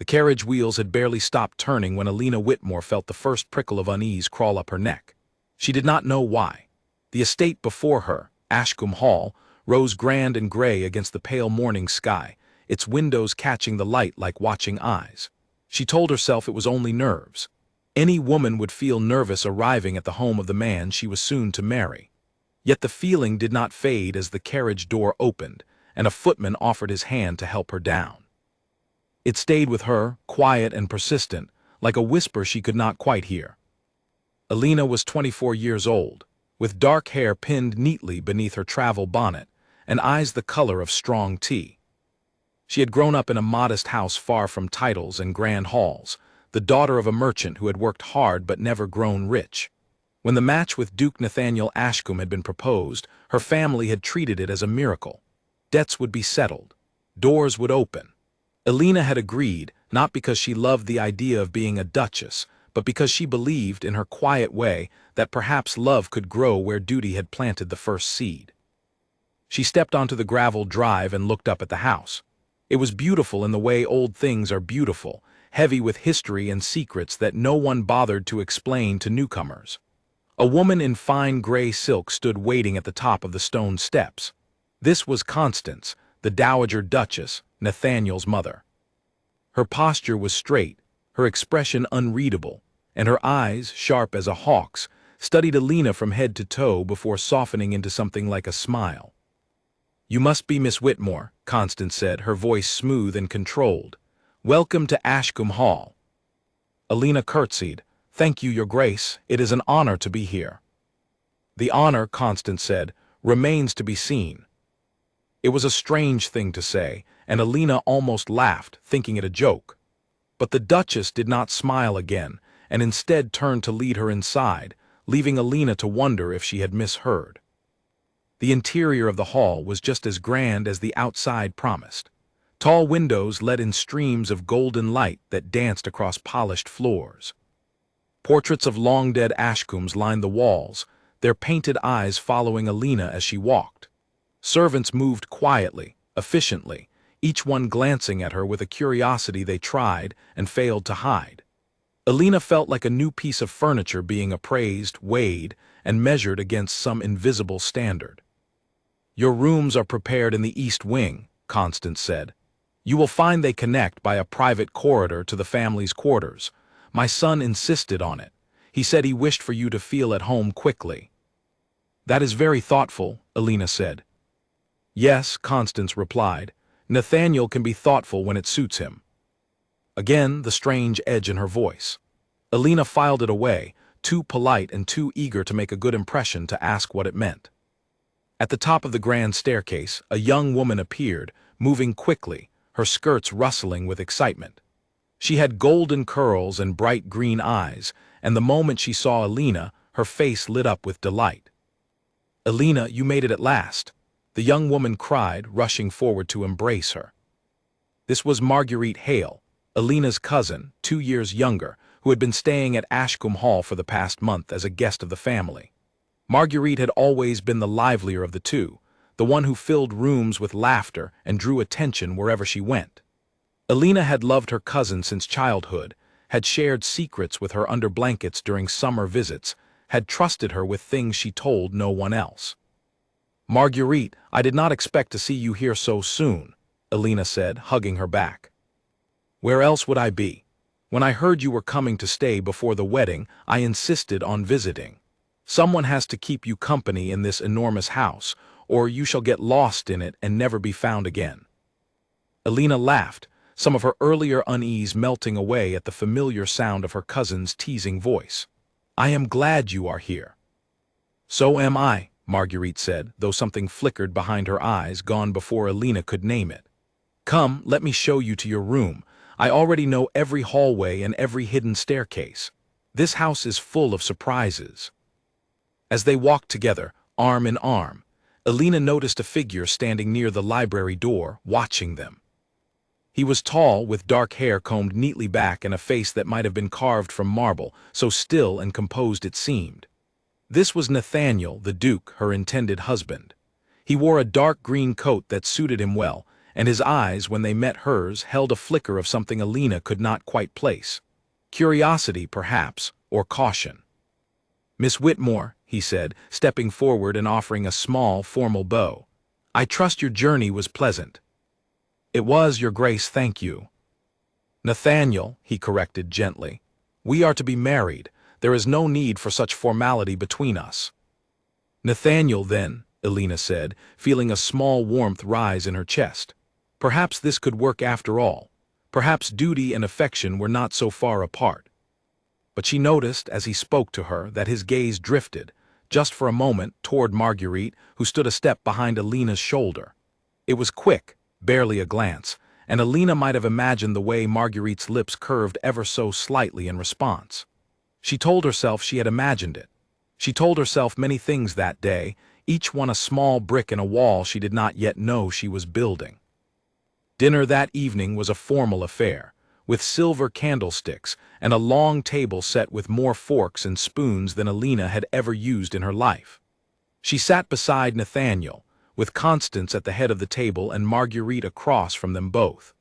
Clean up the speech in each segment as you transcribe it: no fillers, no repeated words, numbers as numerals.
The carriage wheels had barely stopped turning when Alina Whitmore felt the first prickle of unease crawl up her neck. She did not know why. The estate before her, Ashcombe Hall, rose grand and gray against the pale morning sky, its windows catching the light like watching eyes. She told herself it was only nerves. Any woman would feel nervous arriving at the home of the man she was soon to marry. Yet the feeling did not fade as the carriage door opened, and a footman offered his hand to help her down. It stayed with her, quiet and persistent, like a whisper she could not quite hear. Alina was 24 years old, with dark hair pinned neatly beneath her travel bonnet, and eyes the color of strong tea. She had grown up in a modest house far from titles and grand halls, the daughter of a merchant who had worked hard but never grown rich. When the match with Duke Nathaniel Ashcombe had been proposed, her family had treated it as a miracle. Debts would be settled. Doors would open. Alina had agreed, not because she loved the idea of being a duchess, but because she believed, in her quiet way, that perhaps love could grow where duty had planted the first seed. She stepped onto the gravel drive and looked up at the house. It was beautiful in the way old things are beautiful, heavy with history and secrets that no one bothered to explain to newcomers. A woman in fine gray silk stood waiting at the top of the stone steps. This was Constance, the Dowager Duchess, Nathaniel's mother. Her posture was straight, her expression unreadable, and her eyes, sharp as a hawk's, studied Alina from head to toe before softening into something like a smile. "You must be Miss Whitmore," Constance said, her voice smooth and controlled. "Welcome to Ashcombe Hall." Alina curtsied. "Thank you, Your Grace. It is an honor to be here." "The honor," Constance said, "remains to be seen." It was a strange thing to say, and Alina almost laughed, thinking it a joke. But the Duchess did not smile again, and instead turned to lead her inside, leaving Alina to wonder if she had misheard. The interior of the hall was just as grand as the outside promised. Tall windows let in streams of golden light that danced across polished floors. Portraits of long-dead Ashcombes lined the walls, their painted eyes following Alina as she walked. Servants moved quietly, efficiently, each one glancing at her with a curiosity they tried and failed to hide. Alina felt like a new piece of furniture being appraised, weighed, and measured against some invisible standard. "Your rooms are prepared in the East Wing," Constance said. "You will find they connect by a private corridor to the family's quarters. My son insisted on it. He said he wished for you to feel at home quickly." "That is very thoughtful," Alina said. "Yes," Constance replied. "Nathaniel can be thoughtful when it suits him." Again, the strange edge in her voice. Alina filed it away, too polite and too eager to make a good impression to ask what it meant. At the top of the grand staircase, a young woman appeared, moving quickly, her skirts rustling with excitement. She had golden curls and bright green eyes, and the moment she saw Alina, her face lit up with delight. "Alina, you made it at last," the young woman cried, rushing forward to embrace her. This was Marguerite Hale, Alina's cousin, 2 years younger, who had been staying at Ashcombe Hall for the past month as a guest of the family. Marguerite had always been the livelier of the two, the one who filled rooms with laughter and drew attention wherever she went. Alina had loved her cousin since childhood, had shared secrets with her under blankets during summer visits, had trusted her with things she told no one else. "Marguerite, I did not expect to see you here so soon," Alina said, hugging her back. "Where else would I be? When I heard you were coming to stay before the wedding, I insisted on visiting. Someone has to keep you company in this enormous house, or you shall get lost in it and never be found again." Alina laughed, some of her earlier unease melting away at the familiar sound of her cousin's teasing voice. "I am glad you are here." "So am I," Marguerite said, though something flickered behind her eyes, gone before Alina could name it. "Come, let me show you to your room. I already know every hallway and every hidden staircase. This house is full of surprises." As they walked together, arm in arm, Alina noticed a figure standing near the library door, watching them. He was tall, with dark hair combed neatly back and a face that might have been carved from marble, so still and composed it seemed. This was Nathaniel, the Duke, her intended husband. He wore a dark green coat that suited him well, and his eyes, when they met hers, held a flicker of something Alina could not quite place. Curiosity, perhaps, or caution. "Miss Whitmore," he said, stepping forward and offering a small, formal bow. "I trust your journey was pleasant." "It was, Your Grace, thank you." "Nathaniel," he corrected gently. "We are to be married. There is no need for such formality between us." "Nathaniel, then," Alina said, feeling a small warmth rise in her chest. Perhaps this could work after all. Perhaps duty and affection were not so far apart. But she noticed, as he spoke to her, that his gaze drifted, just for a moment, toward Marguerite, who stood a step behind Alina's shoulder. It was quick, barely a glance, and Alina might have imagined the way Marguerite's lips curved ever so slightly in response. She told herself she had imagined it. She told herself many things that day, each one a small brick in a wall she did not yet know she was building. Dinner that evening was a formal affair, with silver candlesticks and a long table set with more forks and spoons than Alina had ever used in her life. She sat beside Nathaniel, with Constance at the head of the table and Marguerite across from them both.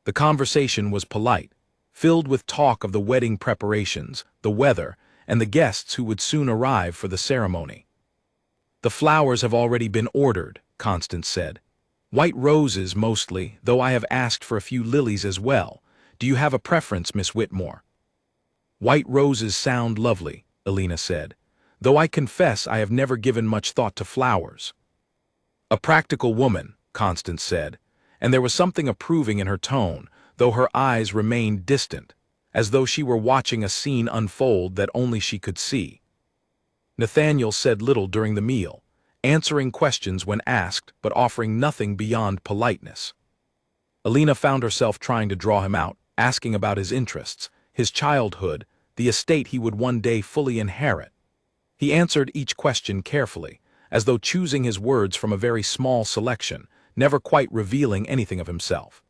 The conversation was polite, filled with talk of the wedding preparations, the weather, and the guests who would soon arrive for the ceremony. "The flowers have already been ordered," Constance said. "White roses mostly, though I have asked for a few lilies as well. Do you have a preference, Miss Whitmore?" "White roses sound lovely," Alina said, "though I confess I have never given much thought to flowers." "A practical woman," Constance said, and there was something approving in her tone, though her eyes remained distant, as though she were watching a scene unfold that only she could see. Nathaniel said little during the meal, answering questions when asked but offering nothing beyond politeness. Alina found herself trying to draw him out, asking about his interests, his childhood, the estate he would one day fully inherit. He answered each question carefully, as though choosing his words from a very small selection, never quite revealing anything of himself.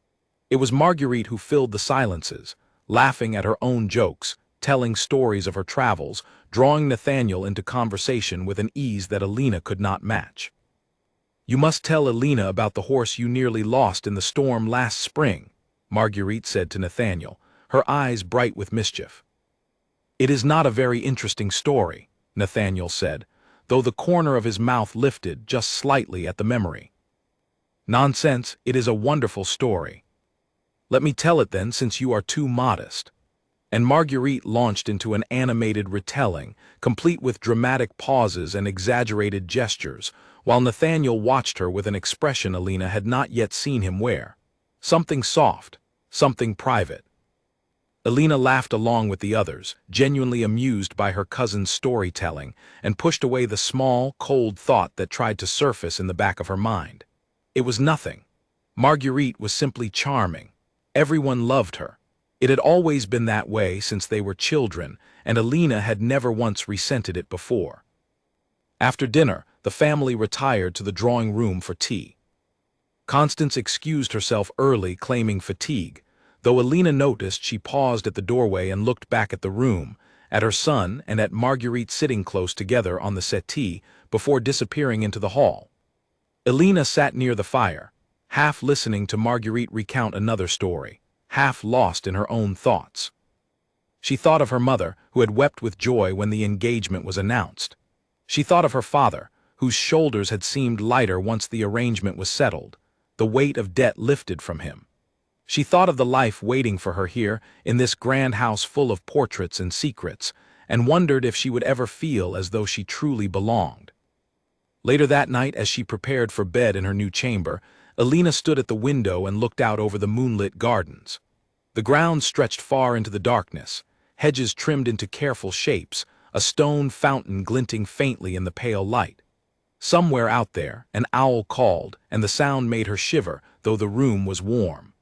It was Marguerite who filled the silences, laughing at her own jokes, telling stories of her travels, drawing Nathaniel into conversation with an ease that Alina could not match. "You must tell Alina about the horse you nearly lost in the storm last spring," Marguerite said to Nathaniel, her eyes bright with mischief. "It is not a very interesting story," Nathaniel said, though the corner of his mouth lifted just slightly at the memory. "Nonsense, it is a wonderful story." "Let me tell it then, since you are too modest." And Marguerite launched into an animated retelling, complete with dramatic pauses and exaggerated gestures, while Nathaniel watched her with an expression Alina had not yet seen him wear. Something soft, something private. Alina laughed along with the others, genuinely amused by her cousin's storytelling, and pushed away the small, cold thought that tried to surface in the back of her mind. It was nothing. Marguerite was simply charming. Everyone loved her. It had always been that way since they were children, and Alina had never once resented it before. After dinner, the family retired to the drawing room for tea. Constance excused herself early, claiming fatigue, though Alina noticed she paused at the doorway and looked back at the room, at her son and at Marguerite sitting close together on the settee before disappearing into the hall. Alina sat near the fire, half listening to Marguerite recount another story, half lost in her own thoughts. She thought of her mother, who had wept with joy when the engagement was announced. She thought of her father, whose shoulders had seemed lighter once the arrangement was settled, the weight of debt lifted from him. She thought of the life waiting for her here in this grand house full of portraits and secrets, and wondered if she would ever feel as though she truly belonged. Later that night, as she prepared for bed in her new chamber, Alina stood at the window and looked out over the moonlit gardens. The ground stretched far into the darkness, hedges trimmed into careful shapes, a stone fountain glinting faintly in the pale light. Somewhere out there, an owl called, and the sound made her shiver, though the room was warm.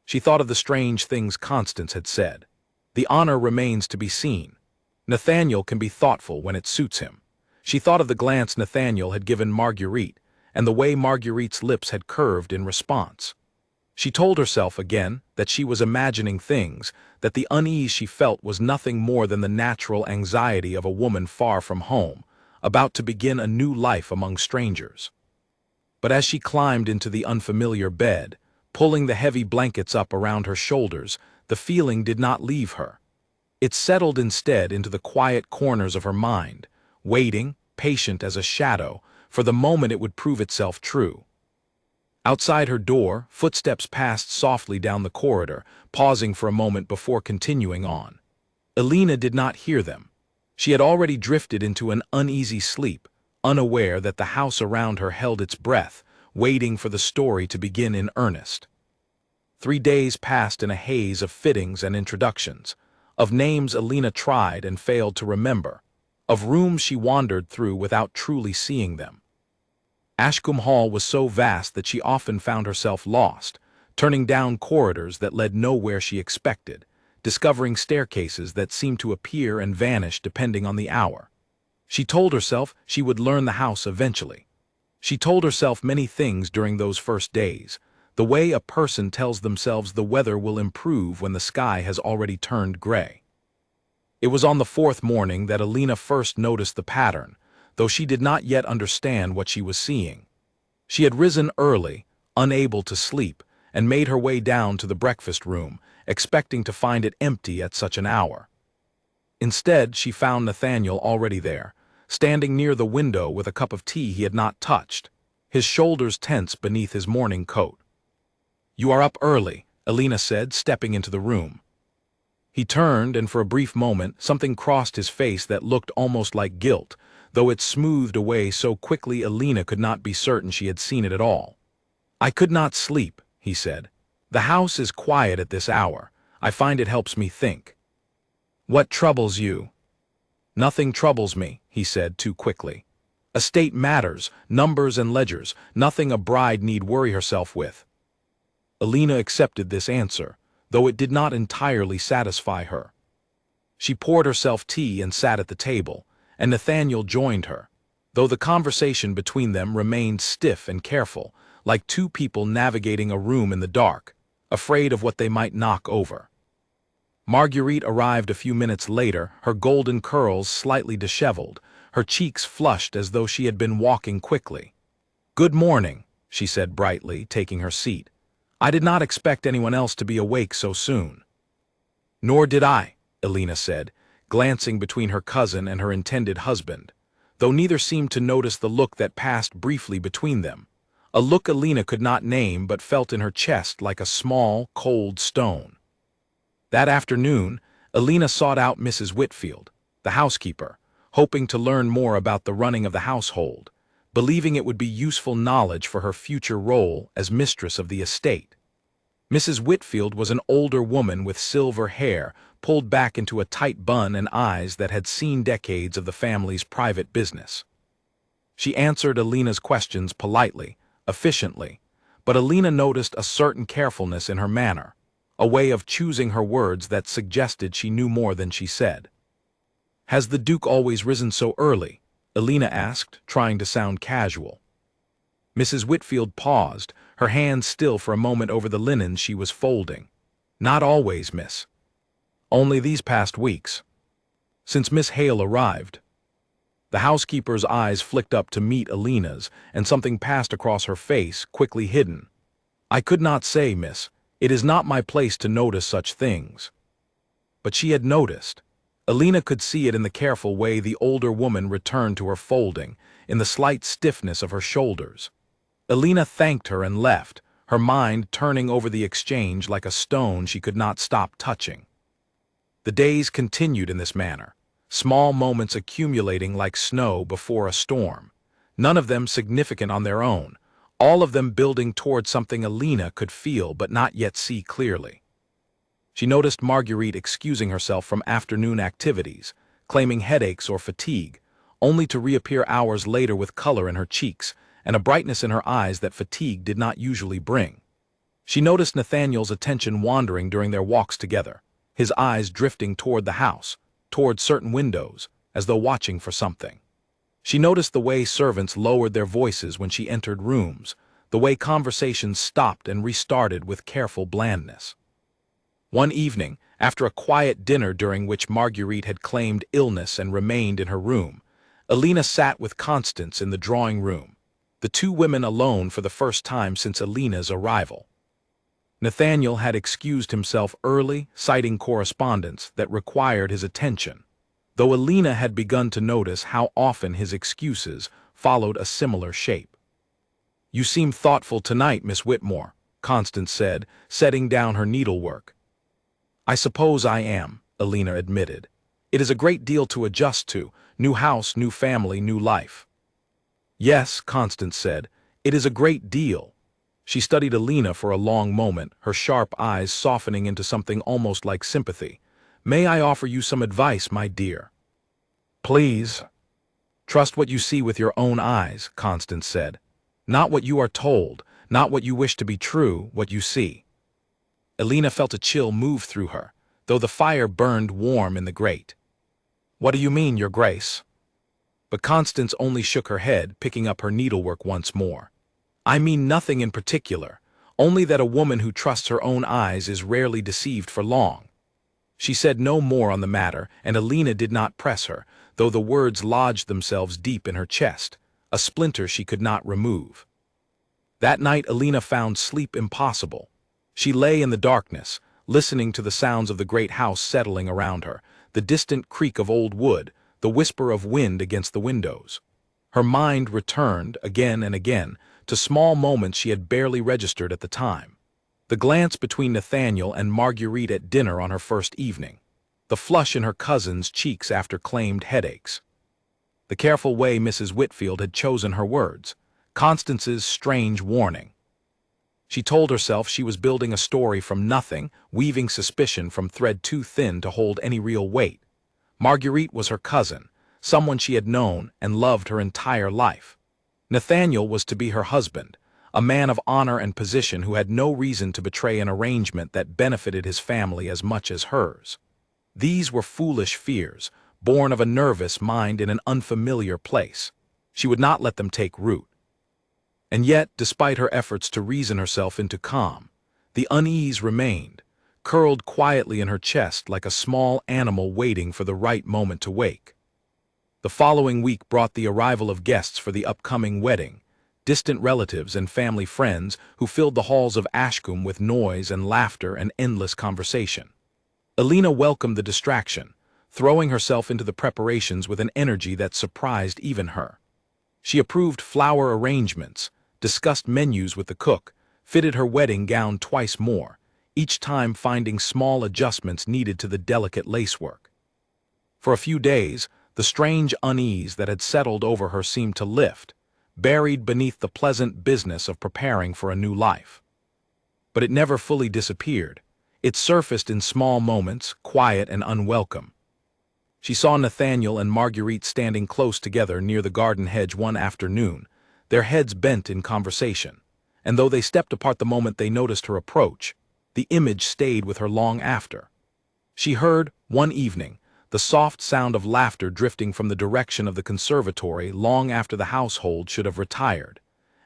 She thought of the strange things Constance had said. The honor remains to be seen. Nathaniel can be thoughtful when it suits him. She thought of the glance Nathaniel had given Marguerite, and the way Marguerite's lips had curved in response. She told herself again that she was imagining things, that the unease she felt was nothing more than the natural anxiety of a woman far from home, about to begin a new life among strangers. But as she climbed into the unfamiliar bed, pulling the heavy blankets up around her shoulders, the feeling did not leave her. It settled instead into the quiet corners of her mind, waiting, patient as a shadow, for the moment it would prove itself true. Outside her door, footsteps passed softly down the corridor, pausing for a moment before continuing on. Alina did not hear them. She had already drifted into an uneasy sleep, unaware that the house around her held its breath, waiting for the story to begin in earnest. 3 days passed in a haze of fittings and introductions, of names Alina tried and failed to remember, of rooms she wandered through without truly seeing them. Ashcombe Hall was so vast that she often found herself lost, turning down corridors that led nowhere she expected, discovering staircases that seemed to appear and vanish depending on the hour. She told herself she would learn the house eventually. She told herself many things during those first days, the way a person tells themselves the weather will improve when the sky has already turned gray. It was on the 4th morning that Alina first noticed the pattern, though she did not yet understand what she was seeing. She had risen early, unable to sleep, and made her way down to the breakfast room, expecting to find it empty at such an hour. Instead, she found Nathaniel already there, standing near the window with a cup of tea he had not touched, his shoulders tense beneath his morning coat. "You are up early," Alina said, stepping into the room. He turned, and for a brief moment something crossed his face that looked almost like guilt, though it smoothed away so quickly Alina could not be certain she had seen it at all. "I could not sleep," he said. "The house is quiet at this hour. I find it helps me think." "What troubles you?" "Nothing troubles me," he said too quickly. "Estate matters, numbers and ledgers, nothing a bride need worry herself with." Alina accepted this answer, though it did not entirely satisfy her. She poured herself tea and sat at the table, and Nathaniel joined her, though the conversation between them remained stiff and careful, like two people navigating a room in the dark, afraid of what they might knock over. Marguerite arrived a few minutes later, her golden curls slightly disheveled, her cheeks flushed as though she had been walking quickly. "Good morning," she said brightly, taking her seat. "I did not expect anyone else to be awake so soon." "Nor did I," Alina said, glancing between her cousin and her intended husband, though neither seemed to notice the look that passed briefly between them, a look Alina could not name but felt in her chest like a small, cold stone. That afternoon, Alina sought out Mrs. Whitfield, the housekeeper, hoping to learn more about the running of the household, believing it would be useful knowledge for her future role as mistress of the estate. Mrs. Whitfield was an older woman with silver hair pulled back into a tight bun and eyes that had seen decades of the family's private business. She answered Alina's questions politely, efficiently, but Alina noticed a certain carefulness in her manner, a way of choosing her words that suggested she knew more than she said. "Has the Duke always risen so early?" Alina asked, trying to sound casual. Mrs. Whitfield paused, her hands still for a moment over the linen she was folding. "Not always, miss. Only these past weeks. Since Miss Hale arrived." The housekeeper's eyes flicked up to meet Alina's, and something passed across her face, quickly hidden. "I could not say, miss. It is not my place to notice such things." But she had noticed. Alina could see it in the careful way the older woman returned to her folding, in the slight stiffness of her shoulders. Alina thanked her and left, her mind turning over the exchange like a stone she could not stop touching. The days continued in this manner, small moments accumulating like snow before a storm, none of them significant on their own, all of them building toward something Alina could feel but not yet see clearly. She noticed Marguerite excusing herself from afternoon activities, claiming headaches or fatigue, only to reappear hours later with color in her cheeks and a brightness in her eyes that fatigue did not usually bring. She noticed Nathaniel's attention wandering during their walks together, his eyes drifting toward the house, toward certain windows, as though watching for something. She noticed the way servants lowered their voices when she entered rooms, the way conversations stopped and restarted with careful blandness. One evening, after a quiet dinner during which Marguerite had claimed illness and remained in her room, Alina sat with Constance in the drawing room. the two women alone for the first time since Alina's arrival. Nathaniel had excused himself early, citing correspondence that required his attention, though Alina had begun to notice how often his excuses followed a similar shape. "You seem thoughtful tonight, Miss Whitmore," Constance said, setting down her needlework. "I suppose I am," Alina admitted. "It is a great deal to adjust to, new house, new family, new life." "Yes," Constance said, "it is a great deal." She studied Alina for a long moment, her sharp eyes softening into something almost like sympathy. "May I offer you some advice, my dear?" "Please." "Trust what you see with your own eyes," Constance said. "Not what you are told, not what you wish to be true, what you see." Alina felt a chill move through her, though the fire burned warm in the grate. "What do you mean, Your Grace?" But Constance only shook her head, picking up her needlework once more. "I mean nothing in particular, only that a woman who trusts her own eyes is rarely deceived for long." She said no more on the matter, and Alina did not press her, though the words lodged themselves deep in her chest, a splinter she could not remove. That night Alina found sleep impossible. She lay in the darkness, listening to the sounds of the great house settling around her, the distant creak of old wood, the whisper of wind against the windows. Her mind returned, again and again, to small moments she had barely registered at the time. The glance between Nathaniel and Marguerite at dinner on her first evening. The flush in her cousin's cheeks after claimed headaches. The careful way Mrs. Whitfield had chosen her words. Constance's strange warning. She told herself she was building a story from nothing, weaving suspicion from thread too thin to hold any real weight. Marguerite was her cousin, someone she had known and loved her entire life. Nathaniel was to be her husband, a man of honor and position who had no reason to betray an arrangement that benefited his family as much as hers. These were foolish fears, born of a nervous mind in an unfamiliar place. She would not let them take root. And yet, despite her efforts to reason herself into calm, the unease remained, curled quietly in her chest like a small animal waiting for the right moment to wake. The following week brought the arrival of guests for the upcoming wedding, distant relatives and family friends who filled the halls of Ashcombe with noise and laughter and endless conversation. Alina welcomed the distraction, throwing herself into the preparations with an energy that surprised even her. She approved flower arrangements, discussed menus with the cook, fitted her wedding gown twice more, each time finding small adjustments needed to the delicate lacework. For a few days, the strange unease that had settled over her seemed to lift, buried beneath the pleasant business of preparing for a new life. But it never fully disappeared. It surfaced in small moments, quiet and unwelcome. She saw Nathaniel and Marguerite standing close together near the garden hedge one afternoon, their heads bent in conversation, and though they stepped apart the moment they noticed her approach, the image stayed with her long after. She heard, one evening, the soft sound of laughter drifting from the direction of the conservatory long after the household should have retired,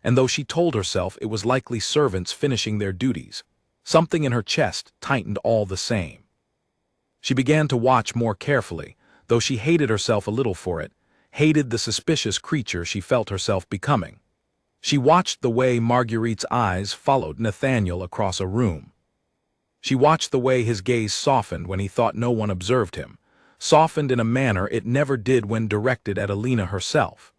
and though she told herself it was likely servants finishing their duties, something in her chest tightened all the same. She began to watch more carefully, though she hated herself a little for it, hated the suspicious creature she felt herself becoming. She watched the way Marguerite's eyes followed Nathaniel across a room. She watched the way his gaze softened when he thought no one observed him, softened in a manner it never did when directed at Alina herself.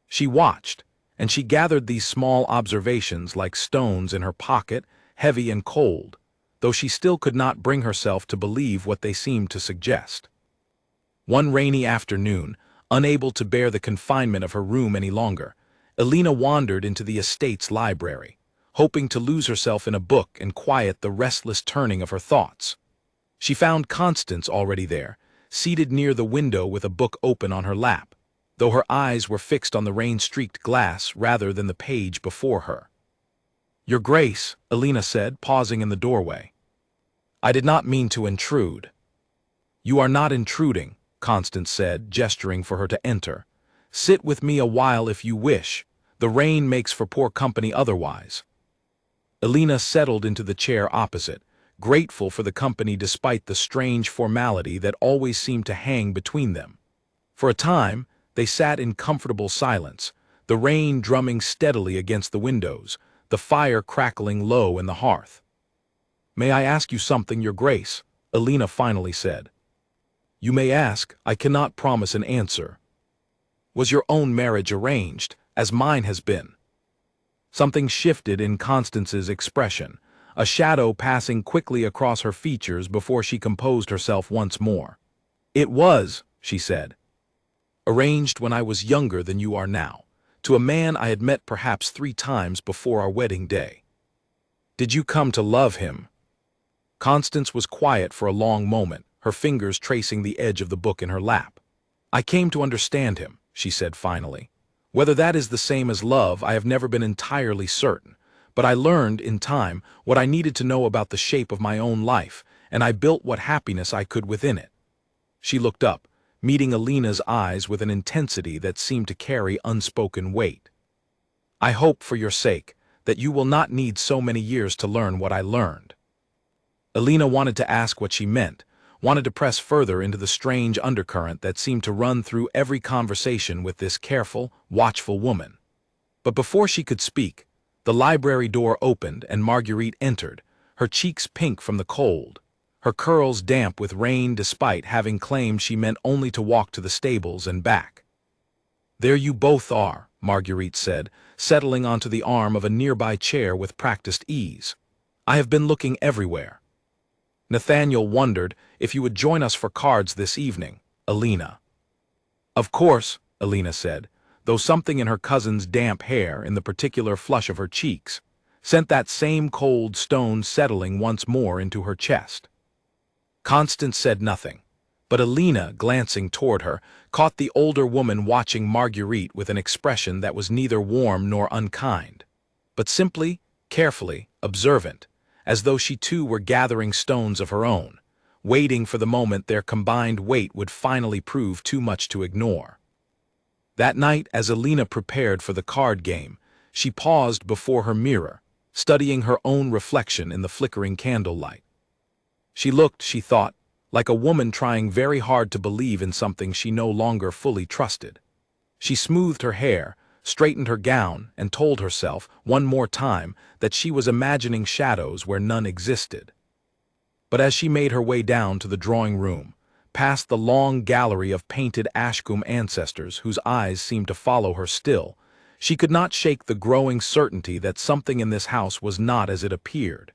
She watched, and she gathered these small observations like stones in her pocket, heavy and cold, though she still could not bring herself to believe what they seemed to suggest. One rainy afternoon, unable to bear the confinement of her room any longer, Alina wandered into the estate's library, hoping to lose herself in a book and quiet the restless turning of her thoughts. She found Constance already there, seated near the window with a book open on her lap, though her eyes were fixed on the rain-streaked glass rather than the page before her. "Your Grace," Alina said, pausing in the doorway. "I did not mean to intrude." "You are not intruding," Constance said, gesturing for her to enter. "Sit with me a while if you wish. The rain makes for poor company otherwise." Alina settled into the chair opposite, grateful for the company despite the strange formality that always seemed to hang between them. For a time, they sat in comfortable silence, the rain drumming steadily against the windows, the fire crackling low in the hearth. "May I ask you something, Your Grace?" Alina finally said. "You may ask, I cannot promise an answer. Was your own marriage arranged, as mine has been?" Something shifted in Constance's expression, a shadow passing quickly across her features before she composed herself once more. "It was," she said, "arranged when I was younger than you are now, to a man I had met perhaps 3 times before our wedding day." "Did you come to love him?" Constance was quiet for a long moment, her fingers tracing the edge of the book in her lap. "I came to understand him," she said finally. "Whether that is the same as love, I have never been entirely certain, but I learned, in time, what I needed to know about the shape of my own life, and I built what happiness I could within it." She looked up, meeting Alina's eyes with an intensity that seemed to carry unspoken weight. "I hope, for your sake, that you will not need so many years to learn what I learned." Alina wanted to ask what she meant, wanted to press further into the strange undercurrent that seemed to run through every conversation with this careful, watchful woman. But before she could speak, the library door opened and Marguerite entered, her cheeks pink from the cold, her curls damp with rain despite having claimed she meant only to walk to the stables and back. "There you both are," Marguerite said, settling onto the arm of a nearby chair with practiced ease. "I have been looking everywhere. Nathaniel wondered if you would join us for cards this evening, Alina." "Of course," Alina said, though something in her cousin's damp hair, in the particular flush of her cheeks, sent that same cold stone settling once more into her chest. Constance said nothing, but Alina, glancing toward her, caught the older woman watching Marguerite with an expression that was neither warm nor unkind, but simply, carefully, observant, as though she too were gathering stones of her own, waiting for the moment their combined weight would finally prove too much to ignore. That night, as Alina prepared for the card game, she paused before her mirror, studying her own reflection in the flickering candlelight. She looked, she thought, like a woman trying very hard to believe in something she no longer fully trusted. She smoothed her hair, straightened her gown, and told herself, one more time, that she was imagining shadows where none existed. But as she made her way down to the drawing room, past the long gallery of painted Ashcombe ancestors whose eyes seemed to follow her still, she could not shake the growing certainty that something in this house was not as it appeared,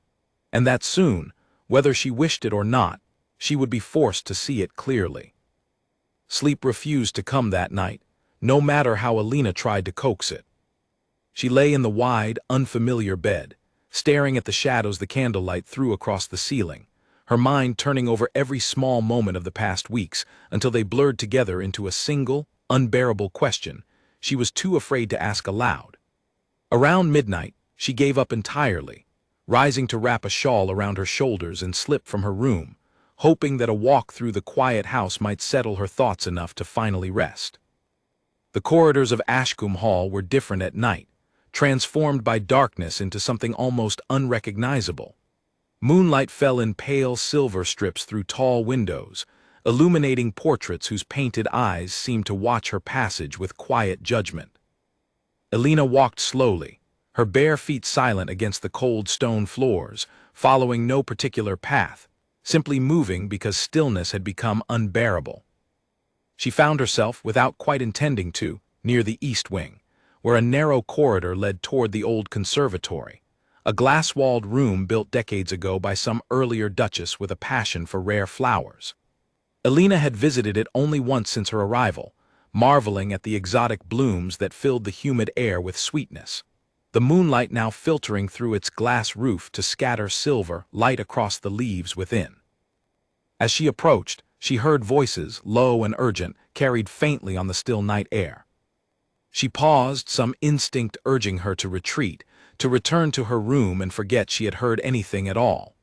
and that soon, whether she wished it or not, she would be forced to see it clearly. Sleep refused to come that night, no matter how Alina tried to coax it. She lay in the wide, unfamiliar bed, staring at the shadows the candlelight threw across the ceiling, her mind turning over every small moment of the past weeks until they blurred together into a single, unbearable question she was too afraid to ask aloud. Around midnight, she gave up entirely, rising to wrap a shawl around her shoulders and slip from her room, hoping that a walk through the quiet house might settle her thoughts enough to finally rest. The corridors of Ashcombe Hall were different at night, transformed by darkness into something almost unrecognizable. Moonlight fell in pale silver strips through tall windows, illuminating portraits whose painted eyes seemed to watch her passage with quiet judgment. Alina walked slowly, her bare feet silent against the cold stone floors, following no particular path, simply moving because stillness had become unbearable. She found herself, without quite intending to, near the east wing, where a narrow corridor led toward the old conservatory, a glass-walled room built decades ago by some earlier duchess with a passion for rare flowers. Alina had visited it only once since her arrival, marveling at the exotic blooms that filled the humid air with sweetness, the moonlight now filtering through its glass roof to scatter silver light across the leaves within. As she approached, she heard voices, low and urgent, carried faintly on the still night air. She paused, some instinct urging her to retreat, to return to her room and forget she had heard anything at all.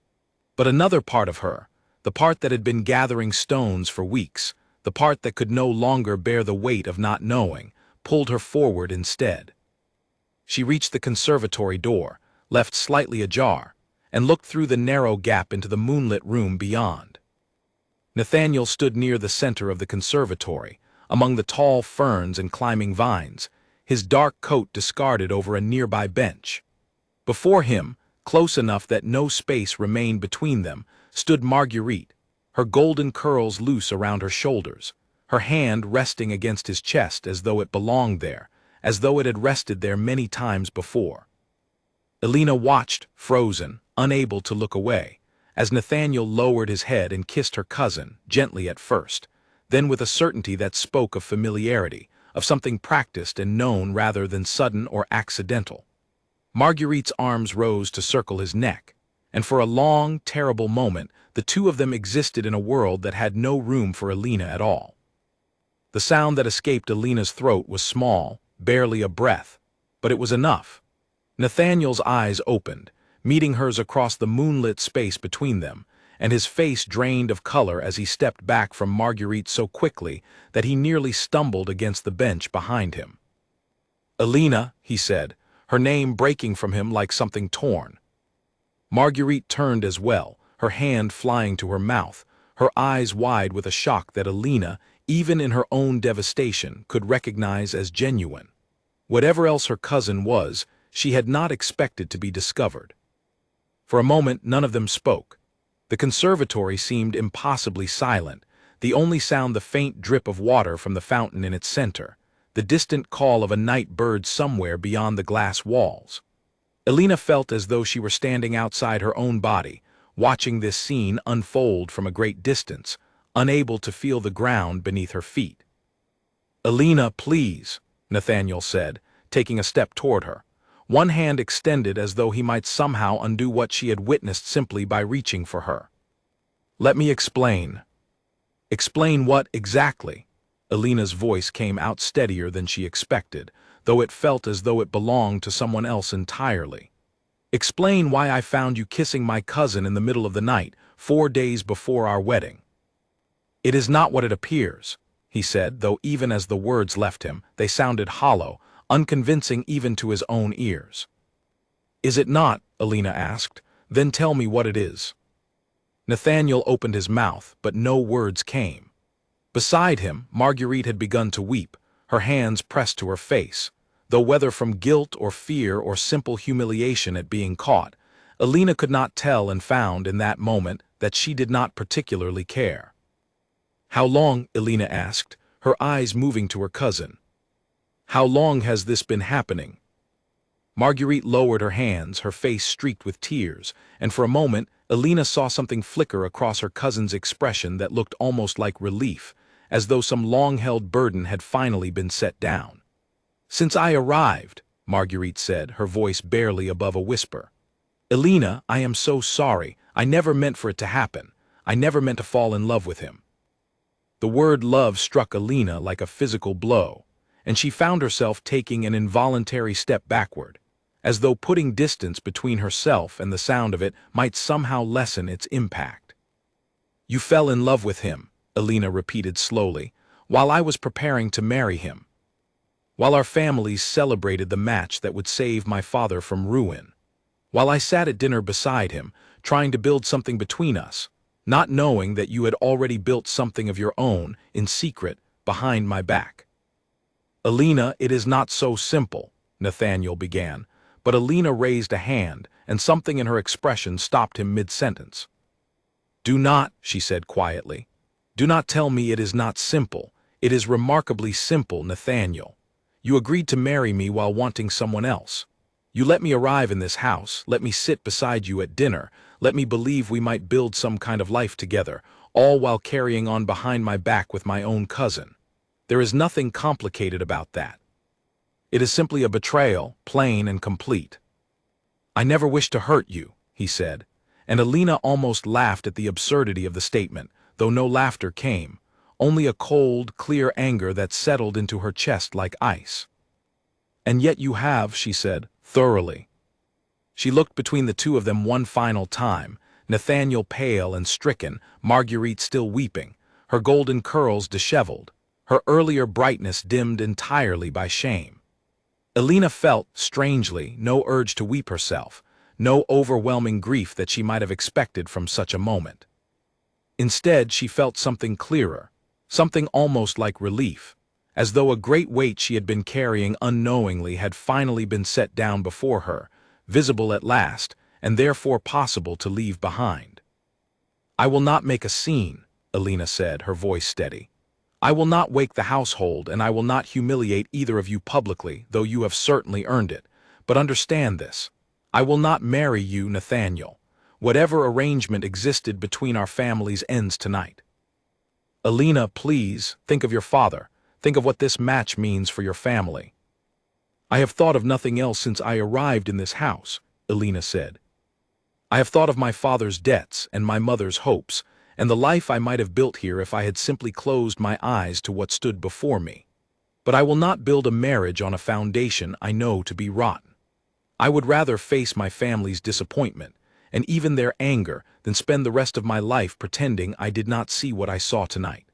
But another part of her, the part that had been gathering stones for weeks, the part that could no longer bear the weight of not knowing, pulled her forward instead. She reached the conservatory door, left slightly ajar, and looked through the narrow gap into the moonlit room beyond. Nathaniel stood near the center of the conservatory, among the tall ferns and climbing vines, his dark coat discarded over a nearby bench. Before him, close enough that no space remained between them, stood Marguerite, her golden curls loose around her shoulders, her hand resting against his chest as though it belonged there, as though it had rested there many times before. Elena watched, frozen, unable to look away, as Nathaniel lowered his head and kissed her cousin, gently at first, then with a certainty that spoke of familiarity, of something practiced and known rather than sudden or accidental. Marguerite's arms rose to circle his neck, and for a long, terrible moment, the two of them existed in a world that had no room for Elena at all. The sound that escaped Elena's throat was small, barely a breath, but it was enough. Nathaniel's eyes opened, meeting hers across the moonlit space between them, and his face drained of color as he stepped back from Marguerite so quickly that he nearly stumbled against the bench behind him. "Elena," he said, her name breaking from him like something torn. Marguerite turned as well, her hand flying to her mouth, her eyes wide with a shock that Elena, even in her own devastation, could recognize as genuine. Whatever else her cousin was, she had not expected to be discovered. For a moment, none of them spoke. The conservatory seemed impossibly silent, the only sound the faint drip of water from the fountain in its center, the distant call of a night bird somewhere beyond the glass walls. Elena felt as though she were standing outside her own body, watching this scene unfold from a great distance, unable to feel the ground beneath her feet. "Elena, please," Nathaniel said, taking a step toward her, one hand extended as though he might somehow undo what she had witnessed simply by reaching for her. "Let me explain." "Explain what exactly?" Elena's voice came out steadier than she expected, though it felt as though it belonged to someone else entirely. "Explain why I found you kissing my cousin in the middle of the night, 4 days before our wedding." "It is not what it appears," he said, though even as the words left him, they sounded hollow, unconvincing even to his own ears. "Is it not?" Elena asked. "Then tell me what it is." Nathaniel opened his mouth, but no words came. Beside him, Marguerite had begun to weep, her hands pressed to her face, though whether from guilt or fear or simple humiliation at being caught, Elena could not tell and found in that moment that she did not particularly care. "How long?" Elena asked, her eyes moving to her cousin. "How long has this been happening?" Marguerite lowered her hands, her face streaked with tears, and for a moment Elena saw something flicker across her cousin's expression that looked almost like relief, as though some long-held burden had finally been set down. "Since I arrived," Marguerite said, her voice barely above a whisper. "Elena, I am so sorry. I never meant for it to happen. I never meant to fall in love with him." The word love struck Elena like a physical blow, and she found herself taking an involuntary step backward, as though putting distance between herself and the sound of it might somehow lessen its impact. "You fell in love with him," Elena repeated slowly, "while I was preparing to marry him. While our families celebrated the match that would save my father from ruin. While I sat at dinner beside him, trying to build something between us, not knowing that you had already built something of your own, in secret, behind my back." "Elena, it is not so simple," Nathaniel began, but Elena raised a hand, and something in her expression stopped him mid-sentence. "Do not," she said quietly, "do not tell me it is not simple. It is remarkably simple, Nathaniel. You agreed to marry me while wanting someone else. You let me arrive in this house, let me sit beside you at dinner, let me believe we might build some kind of life together, all while carrying on behind my back with my own cousin. There is nothing complicated about that. It is simply a betrayal, plain and complete." "I never wished to hurt you," he said, and Elena almost laughed at the absurdity of the statement, though no laughter came, only a cold, clear anger that settled into her chest like ice. "And yet you have," she said, "thoroughly." She looked between the two of them one final time, Nathaniel pale and stricken, Marguerite still weeping, her golden curls disheveled, her earlier brightness dimmed entirely by shame. Elena felt, strangely, no urge to weep herself, no overwhelming grief that she might have expected from such a moment. Instead, she felt something clearer, something almost like relief, as though a great weight she had been carrying unknowingly had finally been set down before her, visible at last, and therefore possible to leave behind. "I will not make a scene," Alina said, her voice steady. "I will not wake the household, and I will not humiliate either of you publicly, though you have certainly earned it. But understand this. I will not marry you, Nathaniel. Whatever arrangement existed between our families ends tonight. Alina, please, think of your father. Think of what this match means for your family." "I have thought of nothing else since I arrived in this house," Alina said. "I have thought of my father's debts and my mother's hopes, and the life I might have built here if I had simply closed my eyes to what stood before me. But I will not build a marriage on a foundation I know to be rotten. I would rather face my family's disappointment, and even their anger, than spend the rest of my life pretending I did not see what I saw tonight."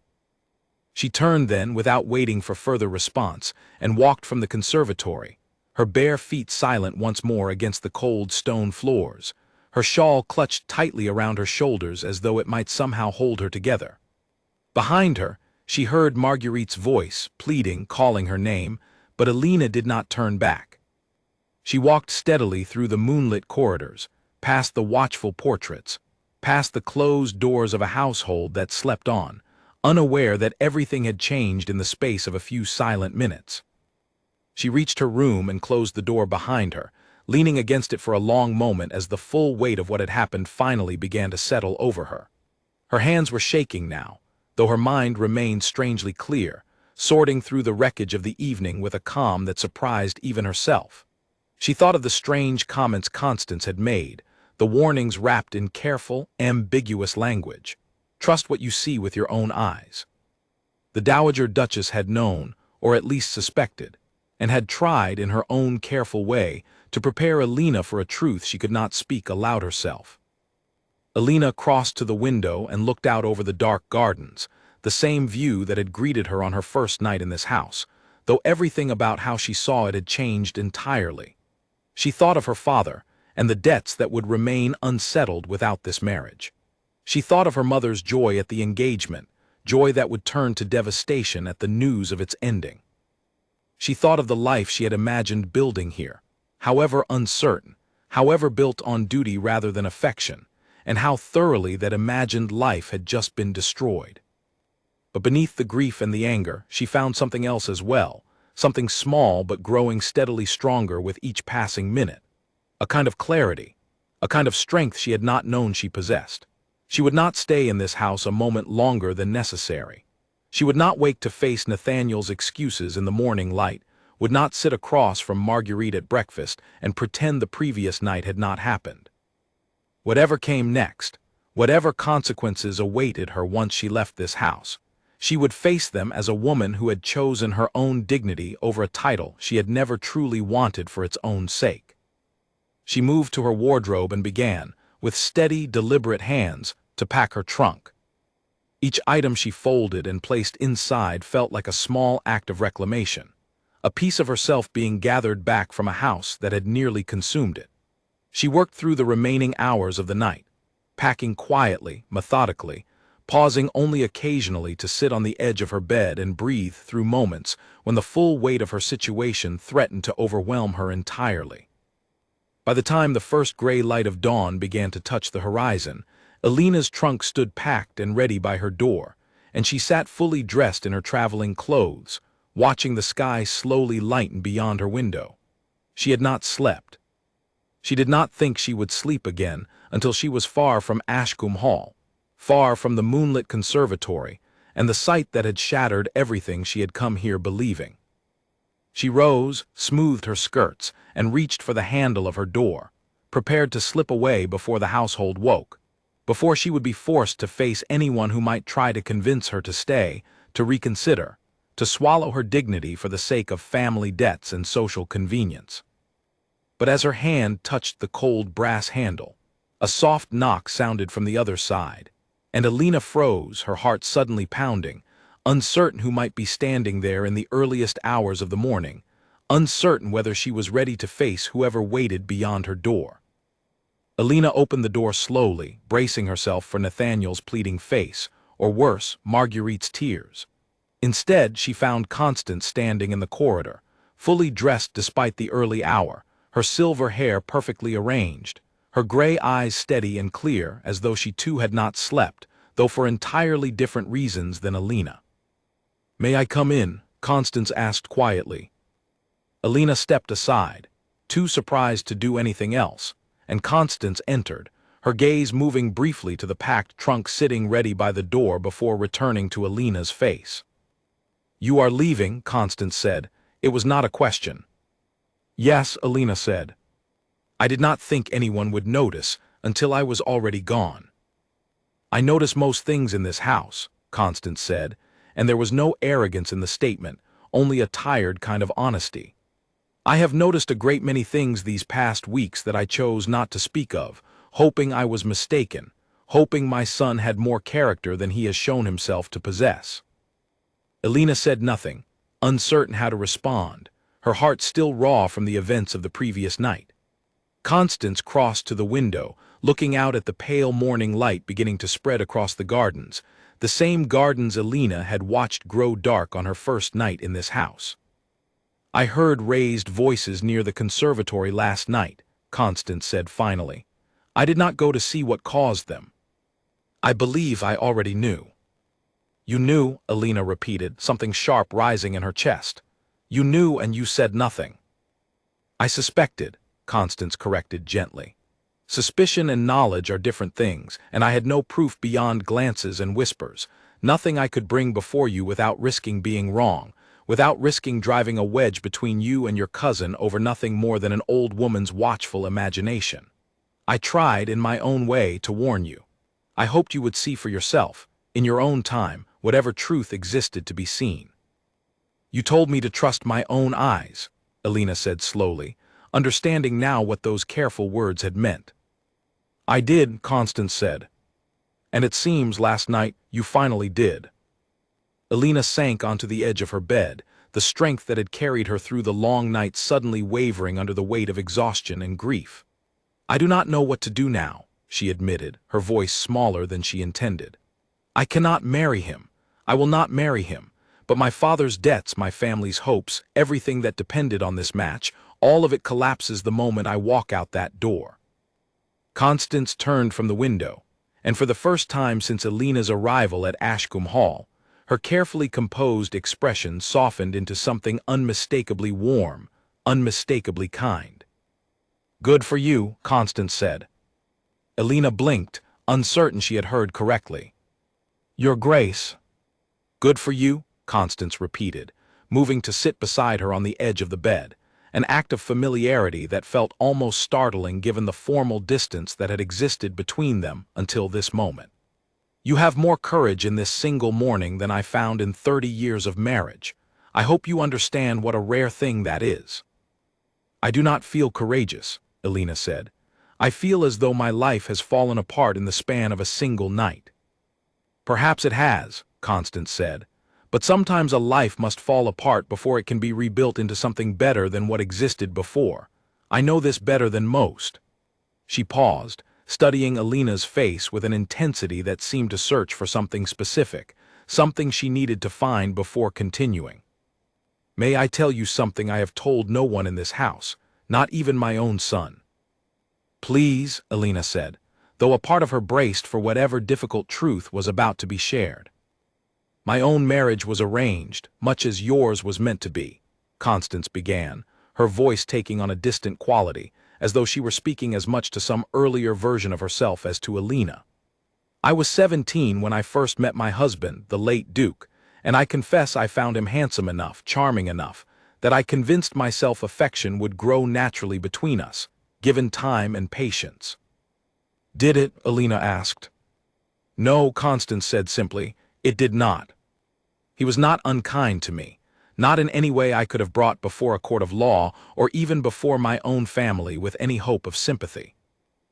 She turned then, without waiting for further response, and walked from the conservatory, her bare feet silent once more against the cold stone floors, her shawl clutched tightly around her shoulders as though it might somehow hold her together. Behind her, she heard Marguerite's voice, pleading, calling her name, but Alina did not turn back. She walked steadily through the moonlit corridors, past the watchful portraits, past the closed doors of a household that slept on, unaware that everything had changed in the space of a few silent minutes. She reached her room and closed the door behind her, leaning against it for a long moment as the full weight of what had happened finally began to settle over her. Her hands were shaking now, though her mind remained strangely clear, sorting through the wreckage of the evening with a calm that surprised even herself. She thought of the strange comments Constance had made, the warnings wrapped in careful, ambiguous language. Trust what you see with your own eyes. The Dowager Duchess had known, or at least suspected, and had tried in her own careful way to prepare Alina for a truth she could not speak aloud herself. Alina crossed to the window and looked out over the dark gardens, the same view that had greeted her on her first night in this house, though everything about how she saw it had changed entirely. She thought of her father, and the debts that would remain unsettled without this marriage. She thought of her mother's joy at the engagement, joy that would turn to devastation at the news of its ending. She thought of the life she had imagined building here, however uncertain, however built on duty rather than affection, and how thoroughly that imagined life had just been destroyed. But beneath the grief and the anger, she found something else as well, something small but growing steadily stronger with each passing minute. A kind of clarity, a kind of strength she had not known she possessed. She would not stay in this house a moment longer than necessary. She would not wake to face Nathaniel's excuses in the morning light, would not sit across from Marguerite at breakfast and pretend the previous night had not happened. Whatever came next, whatever consequences awaited her once she left this house, she would face them as a woman who had chosen her own dignity over a title she had never truly wanted for its own sake. She moved to her wardrobe and began, with steady, deliberate hands, to pack her trunk. Each item she folded and placed inside felt like a small act of reclamation, a piece of herself being gathered back from a house that had nearly consumed it. She worked through the remaining hours of the night, packing quietly, methodically, pausing only occasionally to sit on the edge of her bed and breathe through moments when the full weight of her situation threatened to overwhelm her entirely. By the time the first gray light of dawn began to touch the horizon, Alina's trunk stood packed and ready by her door, and she sat fully dressed in her traveling clothes, watching the sky slowly lighten beyond her window. She had not slept. She did not think she would sleep again until she was far from Ashcombe Hall, far from the moonlit conservatory and the sight that had shattered everything she had come here believing. She rose, smoothed her skirts, and reached for the handle of her door, prepared to slip away before the household woke, before she would be forced to face anyone who might try to convince her to stay, to reconsider, to swallow her dignity for the sake of family debts and social convenience. But as her hand touched the cold brass handle, a soft knock sounded from the other side, and Alina froze, her heart suddenly pounding, uncertain who might be standing there in the earliest hours of the morning, uncertain whether she was ready to face whoever waited beyond her door. Alina opened the door slowly, bracing herself for Nathaniel's pleading face, or worse, Marguerite's tears. Instead, she found Constance standing in the corridor, fully dressed despite the early hour, her silver hair perfectly arranged, her gray eyes steady and clear as though she too had not slept, though for entirely different reasons than Alina. "May I come in?" Constance asked quietly. Alina stepped aside, too surprised to do anything else, and Constance entered, her gaze moving briefly to the packed trunk sitting ready by the door before returning to Alina's face. "You are leaving," Constance said. It was not a question. "Yes," Alina said. "I did not think anyone would notice until I was already gone." "I notice most things in this house," Constance said, and there was no arrogance in the statement, only a tired kind of honesty. "I have noticed a great many things these past weeks that I chose not to speak of, hoping I was mistaken, hoping my son had more character than he has shown himself to possess." Alina said nothing, uncertain how to respond, her heart still raw from the events of the previous night. Constance crossed to the window, looking out at the pale morning light beginning to spread across the gardens, the same gardens Alina had watched grow dark on her first night in this house. "I heard raised voices near the conservatory last night," Constance said finally. "I did not go to see what caused them. I believe I already knew." "You knew," Alina repeated, something sharp rising in her chest. "You knew and you said nothing." "I suspected," Constance corrected gently. "Suspicion and knowledge are different things, and I had no proof beyond glances and whispers, nothing I could bring before you without risking being wrong, without risking driving a wedge between you and your cousin over nothing more than an old woman's watchful imagination. I tried, in my own way, to warn you. I hoped you would see for yourself, in your own time, whatever truth existed to be seen." "You told me to trust my own eyes," Alina said slowly, understanding now what those careful words had meant. "I did," Constance said. "And it seems last night you finally did." Alina sank onto the edge of her bed, the strength that had carried her through the long night suddenly wavering under the weight of exhaustion and grief. "I do not know what to do now," she admitted, her voice smaller than she intended. "I cannot marry him. I will not marry him. But my father's debts, my family's hopes, everything that depended on this match, all of it collapses the moment I walk out that door." Constance turned from the window, and for the first time since Alina's arrival at Ashcombe Hall, her carefully composed expression softened into something unmistakably warm, unmistakably kind. "Good for you," Constance said. Alina blinked, uncertain she had heard correctly. "Your Grace." "Good for you," Constance repeated, moving to sit beside her on the edge of the bed, an act of familiarity that felt almost startling given the formal distance that had existed between them until this moment. "You have more courage in this single morning than I found in 30 years of marriage. I hope you understand what a rare thing that is." "I do not feel courageous," Alina said. "I feel as though my life has fallen apart in the span of a single night." "Perhaps it has," Constance said, "but sometimes a life must fall apart before it can be rebuilt into something better than what existed before. I know this better than most." She paused, studying Alina's face with an intensity that seemed to search for something specific, something she needed to find before continuing. "May I tell you something I have told no one in this house, not even my own son?" "Please," Alina said, though a part of her braced for whatever difficult truth was about to be shared. "My own marriage was arranged, much as yours was meant to be," Constance began, her voice taking on a distant quality, as though she were speaking as much to some earlier version of herself as to Alina. "I was 17 when I first met my husband, the late Duke, and I confess I found him handsome enough, charming enough, that I convinced myself affection would grow naturally between us, given time and patience." "Did it?" Alina asked. "No," Constance said simply, "it did not. He was not unkind to me, not in any way I could have brought before a court of law or even before my own family with any hope of sympathy.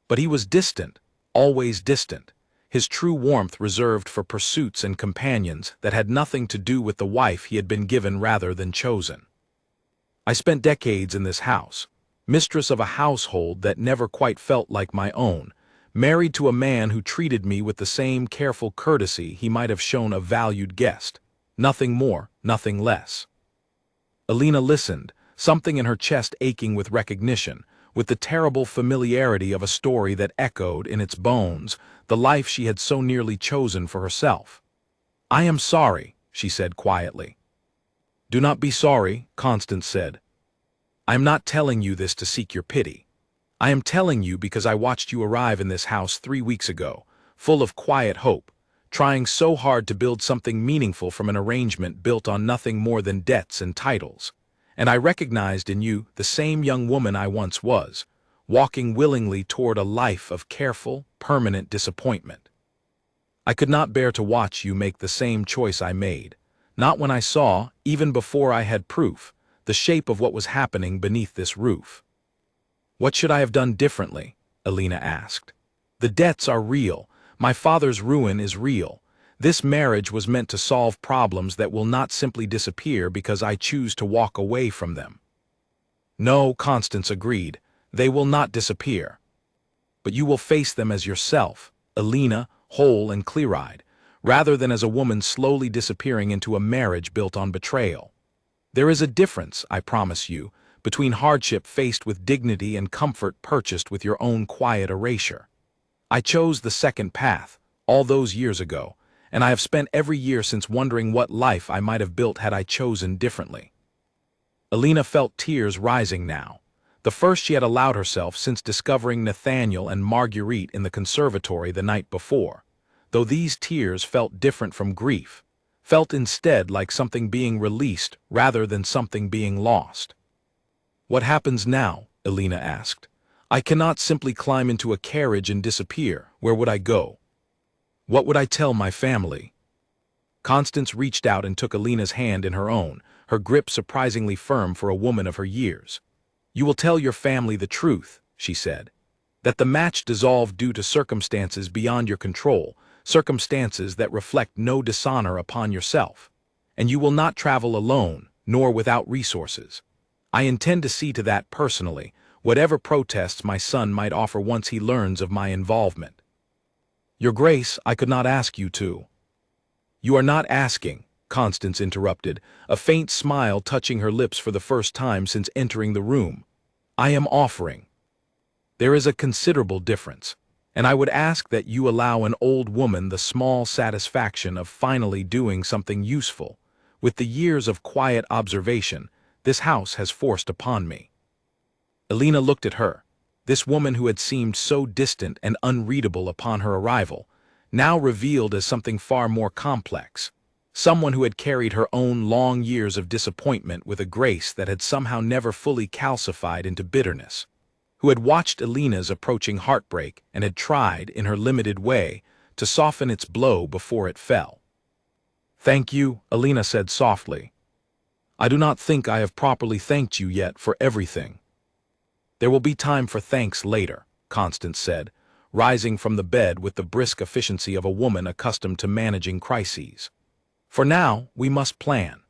But he was distant, always distant, his true warmth reserved for pursuits and companions that had nothing to do with the wife he had been given rather than chosen. I spent decades in this house, mistress of a household that never quite felt like my own, married to a man who treated me with the same careful courtesy he might have shown a valued guest. Nothing more, nothing less. Alina listened, something in her chest aching with recognition, with the terrible familiarity of a story that echoed in its bones the life she had so nearly chosen for herself. "I am sorry," she said quietly. "Do not be sorry," Constance said. "I am not telling you this to seek your pity. I am telling you because I watched you arrive in this house 3 weeks ago, full of quiet hope, trying so hard to build something meaningful from an arrangement built on nothing more than debts and titles. And I recognized in you the same young woman I once was, walking willingly toward a life of careful, permanent disappointment. I could not bear to watch you make the same choice I made, not when I saw, even before I had proof, the shape of what was happening beneath this roof." "What should I have done differently?" Alina asked. "The debts are real. My father's ruin is real. This marriage was meant to solve problems that will not simply disappear because I choose to walk away from them." "No," Constance agreed, "they will not disappear. But you will face them as yourself, Alina, whole and clear-eyed, rather than as a woman slowly disappearing into a marriage built on betrayal. There is a difference, I promise you, between hardship faced with dignity and comfort purchased with your own quiet erasure. I chose the second path, all those years ago, and I have spent every year since wondering what life I might have built had I chosen differently." Alina felt tears rising now, the first she had allowed herself since discovering Nathaniel and Marguerite in the conservatory the night before, though these tears felt different from grief, felt instead like something being released rather than something being lost. "What happens now?" Alina asked. "I cannot simply climb into a carriage and disappear. Where would I go? What would I tell my family?" Constance reached out and took Alina's hand in her own, her grip surprisingly firm for a woman of her years. "You will tell your family the truth," she said, "that the match dissolved due to circumstances beyond your control, circumstances that reflect no dishonor upon yourself. And you will not travel alone, nor without resources. I intend to see to that personally, whatever protests my son might offer once he learns of my involvement." "Your Grace, I could not ask you to." "You are not asking," Constance interrupted, a faint smile touching her lips for the first time since entering the room. "I am offering. There is a considerable difference, and I would ask that you allow an old woman the small satisfaction of finally doing something useful, with the years of quiet observation this house has forced upon me." Alina looked at her, this woman who had seemed so distant and unreadable upon her arrival, now revealed as something far more complex, someone who had carried her own long years of disappointment with a grace that had somehow never fully calcified into bitterness, who had watched Alina's approaching heartbreak and had tried, in her limited way, to soften its blow before it fell. "Thank you," Alina said softly. "I do not think I have properly thanked you yet for everything." "There will be time for thanks later," Constance said, rising from the bed with the brisk efficiency of a woman accustomed to managing crises. "For now, we must plan.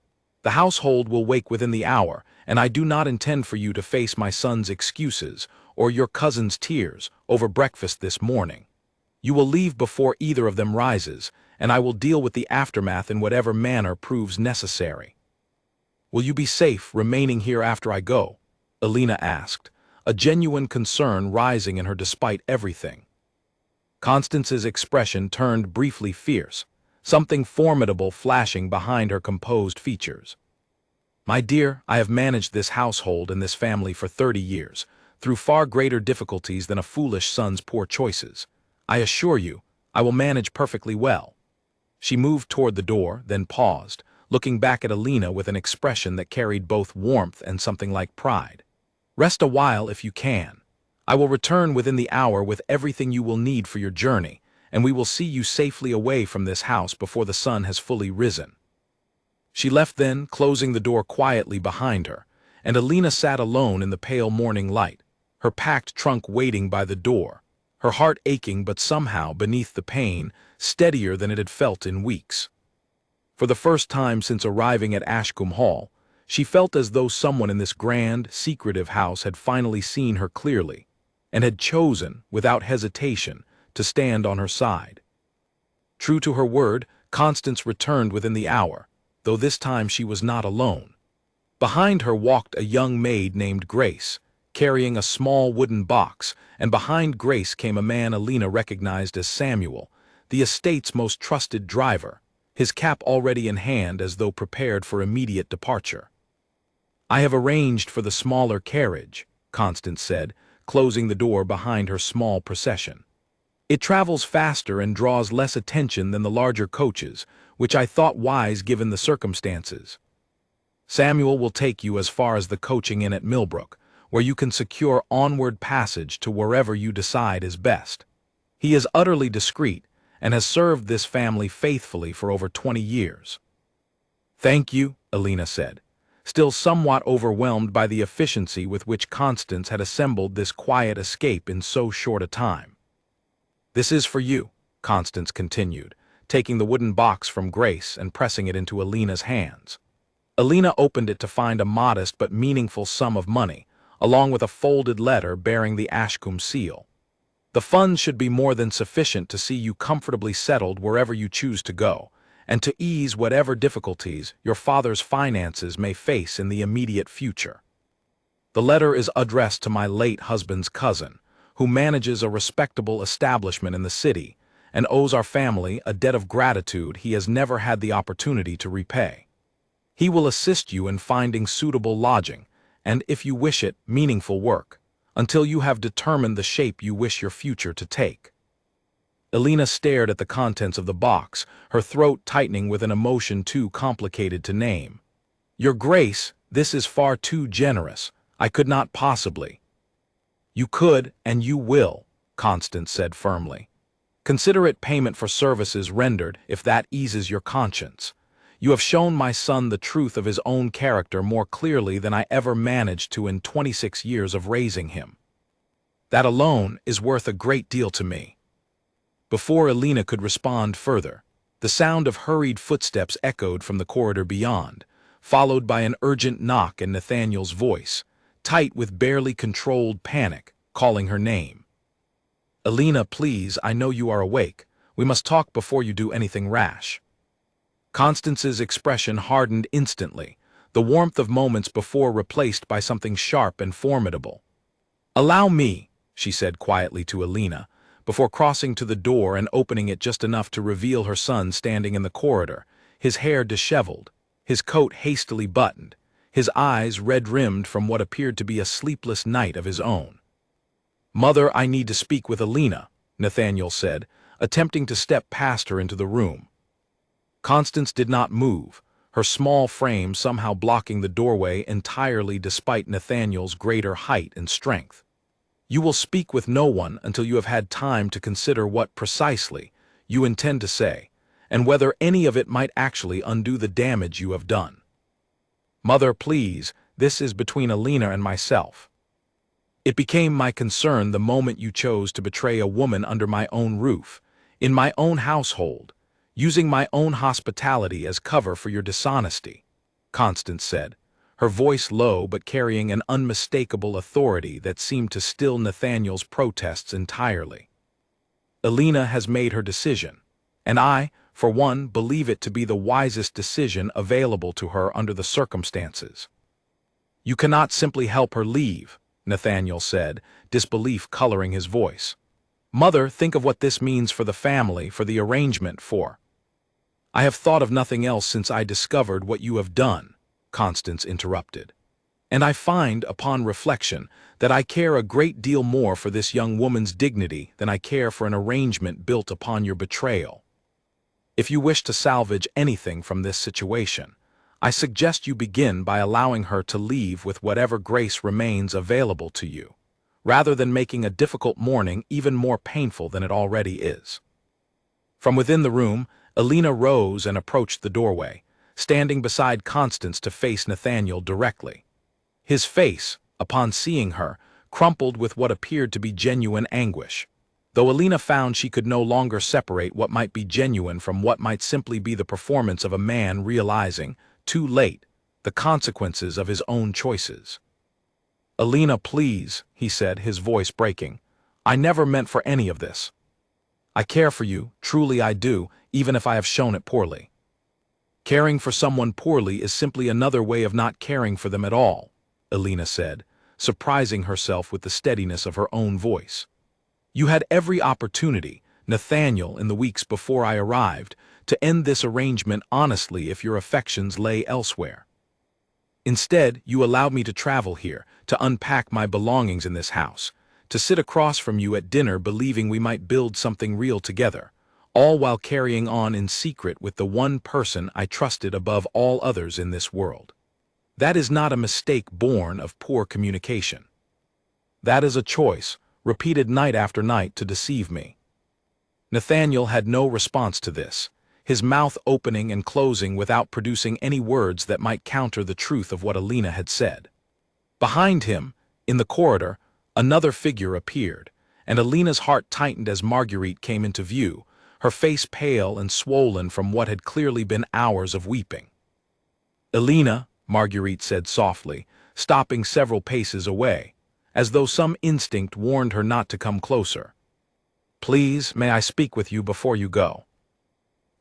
The household will wake within the hour, and I do not intend for you to face my son's excuses or your cousin's tears over breakfast this morning. You will leave before either of them rises, and I will deal with the aftermath in whatever manner proves necessary." "Will you be safe remaining here after I go?" Alina asked, a genuine concern rising in her despite everything. Constance's expression turned briefly fierce, something formidable flashing behind her composed features. "My dear, I have managed this household and this family for 30 years, through far greater difficulties than a foolish son's poor choices. I assure you, I will manage perfectly well." She moved toward the door, then paused, looking back at Alina with an expression that carried both warmth and something like pride. "Rest a while if you can. I will return within the hour with everything you will need for your journey, and we will see you safely away from this house before the sun has fully risen." She left then, closing the door quietly behind her, and Alina sat alone in the pale morning light, her packed trunk waiting by the door, her heart aching but somehow, beneath the pain, steadier than it had felt in weeks. For the first time since arriving at Ashcombe Hall, she felt as though someone in this grand, secretive house had finally seen her clearly, and had chosen, without hesitation, to stand on her side. True to her word, Constance returned within the hour, though this time she was not alone. Behind her walked a young maid named Grace, carrying a small wooden box, and behind Grace came a man Alina recognized as Samuel, the estate's most trusted driver, his cap already in hand as though prepared for immediate departure. "I have arranged for the smaller carriage," Constance said, closing the door behind her small procession. "It travels faster and draws less attention than the larger coaches, which I thought wise given the circumstances. Samuel will take you as far as the coaching inn at Millbrook, where you can secure onward passage to wherever you decide is best. He is utterly discreet and has served this family faithfully for over 20 years. "Thank you," Alina said, still somewhat overwhelmed by the efficiency with which Constance had assembled this quiet escape in so short a time. "This is for you," Constance continued, taking the wooden box from Grace and pressing it into Alina's hands. Alina opened it to find a modest but meaningful sum of money, along with a folded letter bearing the Ashcombe seal. "The funds should be more than sufficient to see you comfortably settled wherever you choose to go, and to ease whatever difficulties your father's finances may face in the immediate future. The letter is addressed to my late husband's cousin, who manages a respectable establishment in the city and owes our family a debt of gratitude he has never had the opportunity to repay. He will assist you in finding suitable lodging, and, if you wish it, meaningful work, until you have determined the shape you wish your future to take." Alina stared at the contents of the box, her throat tightening with an emotion too complicated to name. "Your Grace, this is far too generous. I could not possibly." "You could, and you will," Constance said firmly. "Consider it payment for services rendered, if that eases your conscience. You have shown my son the truth of his own character more clearly than I ever managed to in 26 years of raising him. That alone is worth a great deal to me." Before Alina could respond further, the sound of hurried footsteps echoed from the corridor beyond, followed by an urgent knock and Nathaniel's voice, tight with barely controlled panic, calling her name. "Alina, please, I know you are awake. We must talk before you do anything rash." Constance's expression hardened instantly, the warmth of moments before replaced by something sharp and formidable. "Allow me," she said quietly to Alina, before crossing to the door and opening it just enough to reveal her son standing in the corridor, his hair disheveled, his coat hastily buttoned, his eyes red-rimmed from what appeared to be a sleepless night of his own. "Mother, I need to speak with Alina," Nathaniel said, attempting to step past her into the room. Constance did not move, her small frame somehow blocking the doorway entirely despite Nathaniel's greater height and strength. "You will speak with no one until you have had time to consider what precisely you intend to say, and whether any of it might actually undo the damage you have done. Mother, please, this is between Alina and myself. It became my concern the moment you chose to betray a woman under my own roof, in my own household, using my own hospitality as cover for your dishonesty," Constance said, her voice low but carrying an unmistakable authority that seemed to still Nathaniel's protests entirely. "Alina has made her decision, and I, for one, believe it to be the wisest decision available to her under the circumstances." "You cannot simply help her leave," Nathaniel said, disbelief coloring his voice. "Mother, think of what this means for the family, for the arrangement, for—" "I have thought of nothing else since I discovered what you have done," Constance interrupted. "And I find, upon reflection, that I care a great deal more for this young woman's dignity than I care for an arrangement built upon your betrayal. If you wish to salvage anything from this situation, I suggest you begin by allowing her to leave with whatever grace remains available to you, rather than making a difficult mourning even more painful than it already is." From within the room, Alina rose and approached the doorway, standing beside Constance to face Nathaniel directly. His face, upon seeing her, crumpled with what appeared to be genuine anguish, though Alina found she could no longer separate what might be genuine from what might simply be the performance of a man realizing, too late, the consequences of his own choices. "Alina, please," he said, his voice breaking. "I never meant for any of this. I care for you, truly I do, even if I have shown it poorly. Caring for someone poorly is simply another way of not caring for them at all, Alina said, surprising herself with the steadiness of her own voice. You had every opportunity, Nathaniel, in the weeks before I arrived, to end this arrangement honestly if your affections lay elsewhere. Instead, you allowed me to travel here, to unpack my belongings in this house, to sit across from you at dinner believing we might build something real together, all while carrying on in secret with the one person I trusted above all others in this world. That is not a mistake born of poor communication. That is a choice, repeated night after night to deceive me. Nathaniel had no response to this, his mouth opening and closing without producing any words that might counter the truth of what Alina had said. Behind him, in the corridor, another figure appeared, and Alina's heart tightened as Marguerite came into view, her face pale and swollen from what had clearly been hours of weeping. "Alina," Marguerite said softly, stopping several paces away, as though some instinct warned her not to come closer. "Please, may I speak with you before you go?"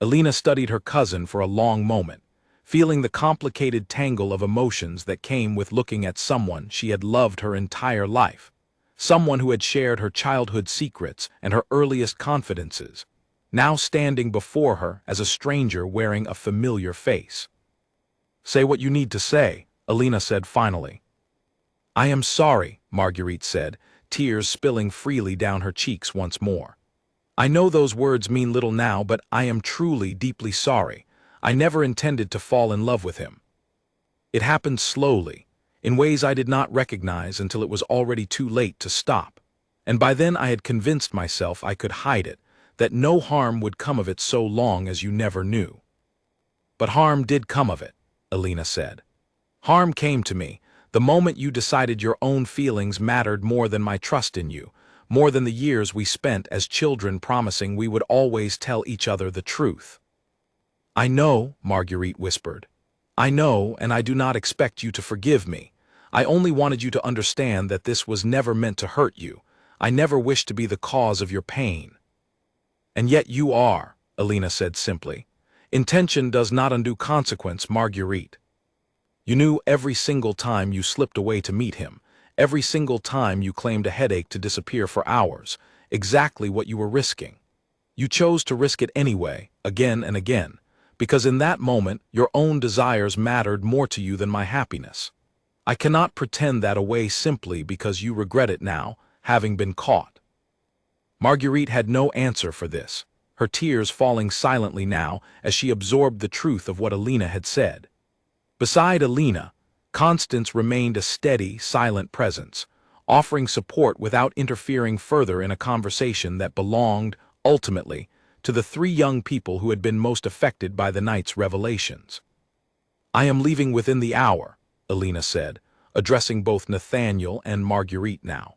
Alina studied her cousin for a long moment, feeling the complicated tangle of emotions that came with looking at someone she had loved her entire life, someone who had shared her childhood secrets and her earliest confidences, now standing before her as a stranger wearing a familiar face. "Say what you need to say," Alina said finally. "I am sorry," Marguerite said, tears spilling freely down her cheeks once more. "I know those words mean little now, but I am truly, deeply sorry. I never intended to fall in love with him. It happened slowly, in ways I did not recognize until it was already too late to stop, and by then I had convinced myself I could hide it, that no harm would come of it so long as you never knew." "But harm did come of it," Alina said. "Harm came to me the moment you decided your own feelings mattered more than my trust in you, more than the years we spent as children promising we would always tell each other the truth." "I know," Marguerite whispered. "I know, and I do not expect you to forgive me. I only wanted you to understand that this was never meant to hurt you. I never wished to be the cause of your pain." "And yet you are," Alina said simply. "Intention does not undo consequence, Marguerite. You knew every single time you slipped away to meet him, every single time you claimed a headache to disappear for hours, exactly what you were risking. You chose to risk it anyway, again and again, because in that moment your own desires mattered more to you than my happiness. I cannot pretend that away simply because you regret it now, having been caught." Marguerite had no answer for this, her tears falling silently now as she absorbed the truth of what Alina had said. Beside Alina, Constance remained a steady, silent presence, offering support without interfering further in a conversation that belonged, ultimately, to the three young people who had been most affected by the night's revelations. "I am leaving within the hour," Alina said, addressing both Nathaniel and Marguerite now.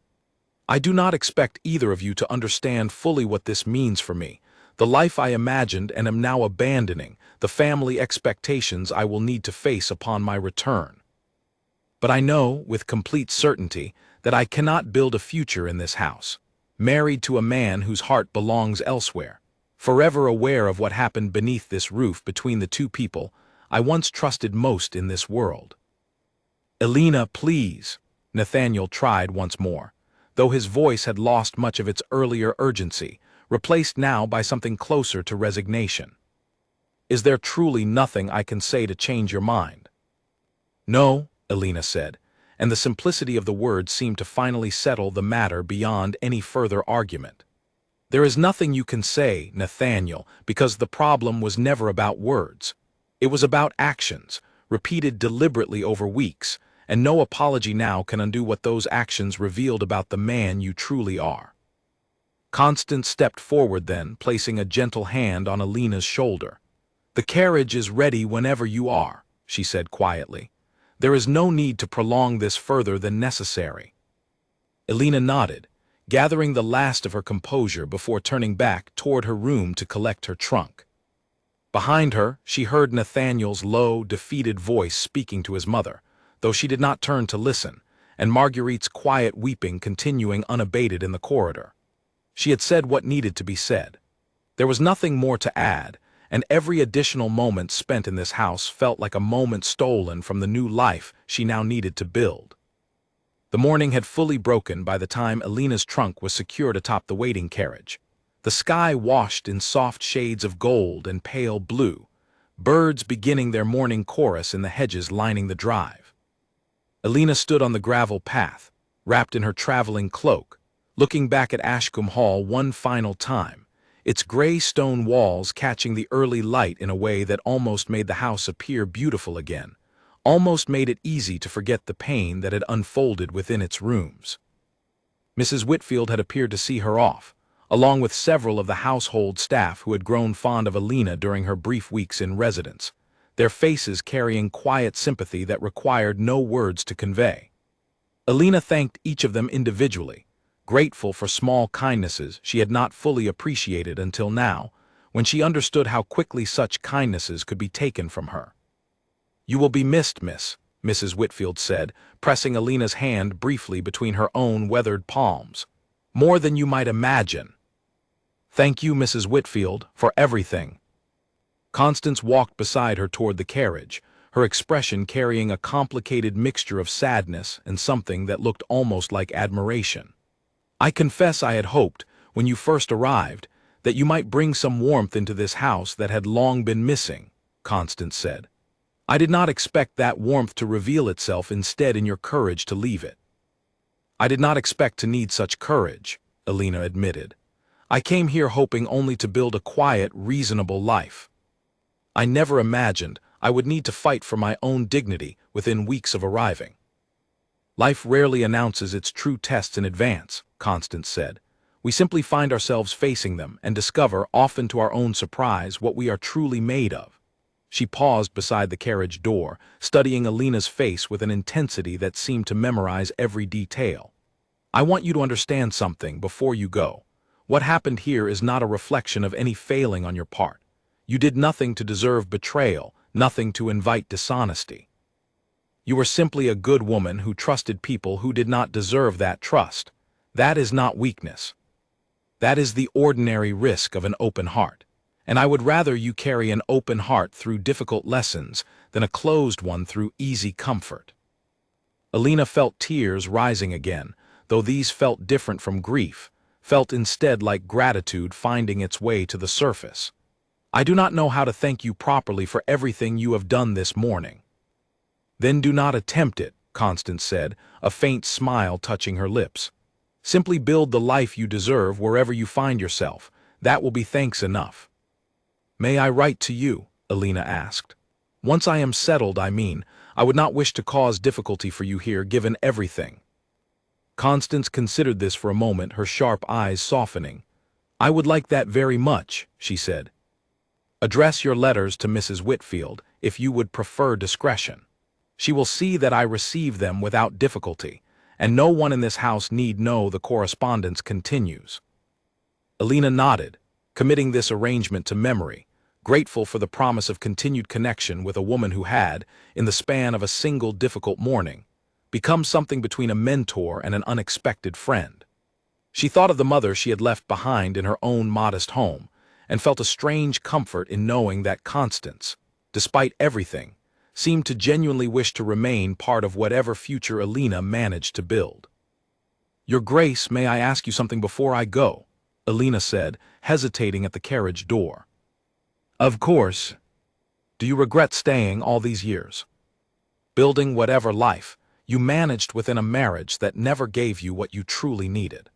"I do not expect either of you to understand fully what this means for me, the life I imagined and am now abandoning, the family expectations I will need to face upon my return. But I know, with complete certainty, that I cannot build a future in this house, married to a man whose heart belongs elsewhere, forever aware of what happened beneath this roof between the two people I once trusted most in this world." "Alina, please," Nathaniel tried once more, though his voice had lost much of its earlier urgency, replaced now by something closer to resignation. "Is there truly nothing I can say to change your mind?" "No," Alina said, and the simplicity of the words seemed to finally settle the matter beyond any further argument. "There is nothing you can say, Nathaniel, because the problem was never about words. It was about actions, repeated deliberately over weeks, and no apology now can undo what those actions revealed about the man you truly are." Constance stepped forward then, placing a gentle hand on Alina's shoulder. "The carriage is ready whenever you are," she said quietly. "There is no need to prolong this further than necessary." Alina nodded, gathering the last of her composure before turning back toward her room to collect her trunk. Behind her, she heard Nathaniel's low, defeated voice speaking to his mother, though she did not turn to listen, and Marguerite's quiet weeping continuing unabated in the corridor. She had said what needed to be said. There was nothing more to add, and every additional moment spent in this house felt like a moment stolen from the new life she now needed to build. The morning had fully broken by the time Alina's trunk was secured atop the waiting carriage. The sky washed in soft shades of gold and pale blue, birds beginning their morning chorus in the hedges lining the drive. Alina stood on the gravel path, wrapped in her traveling cloak, looking back at Ashcombe Hall one final time, its gray stone walls catching the early light in a way that almost made the house appear beautiful again, almost made it easy to forget the pain that had unfolded within its rooms. Mrs. Whitfield had appeared to see her off, along with several of the household staff who had grown fond of Alina during her brief weeks in residence, their faces carrying quiet sympathy that required no words to convey. Alina thanked each of them individually, grateful for small kindnesses she had not fully appreciated until now, when she understood how quickly such kindnesses could be taken from her. "You will be missed, miss," Mrs. Whitfield said, pressing Alina's hand briefly between her own weathered palms. "More than you might imagine." "Thank you, Mrs. Whitfield, for everything." Constance walked beside her toward the carriage, her expression carrying a complicated mixture of sadness and something that looked almost like admiration. "I confess I had hoped, when you first arrived, that you might bring some warmth into this house that had long been missing," Constance said. "I did not expect that warmth to reveal itself instead in your courage to leave it." "I did not expect to need such courage," Alina admitted. "I came here hoping only to build a quiet, reasonable life. I never imagined I would need to fight for my own dignity within weeks of arriving." "Life rarely announces its true tests in advance," Constance said. "We simply find ourselves facing them and discover, often to our own surprise, what we are truly made of." She paused beside the carriage door, studying Alina's face with an intensity that seemed to memorize every detail. "I want you to understand something before you go. What happened here is not a reflection of any failing on your part. You did nothing to deserve betrayal, nothing to invite dishonesty. You were simply a good woman who trusted people who did not deserve that trust. That is not weakness. That is the ordinary risk of an open heart. And I would rather you carry an open heart through difficult lessons than a closed one through easy comfort." Alina felt tears rising again, though these felt different from grief, felt instead like gratitude finding its way to the surface. "I do not know how to thank you properly for everything you have done this morning." "Then do not attempt it," Constance said, a faint smile touching her lips. "Simply build the life you deserve wherever you find yourself. That will be thanks enough." "May I write to you?" Alina asked. "Once I am settled, I mean. I would not wish to cause difficulty for you here, given everything." Constance considered this for a moment, her sharp eyes softening. "I would like that very much," she said. "Address your letters to Mrs. Whitfield, if you would prefer discretion. She will see that I receive them without difficulty, and no one in this house need know the correspondence continues." Alina nodded, committing this arrangement to memory, grateful for the promise of continued connection with a woman who had, in the span of a single difficult morning, become something between a mentor and an unexpected friend. She thought of the mother she had left behind in her own modest home, and felt a strange comfort in knowing that Constance, despite everything, seemed to genuinely wish to remain part of whatever future Alina managed to build. "Your Grace, may I ask you something before I go?" Alina said, hesitating at the carriage door. "Of course. Do you regret staying all these years? Building whatever life you managed within a marriage that never gave you what you truly needed?"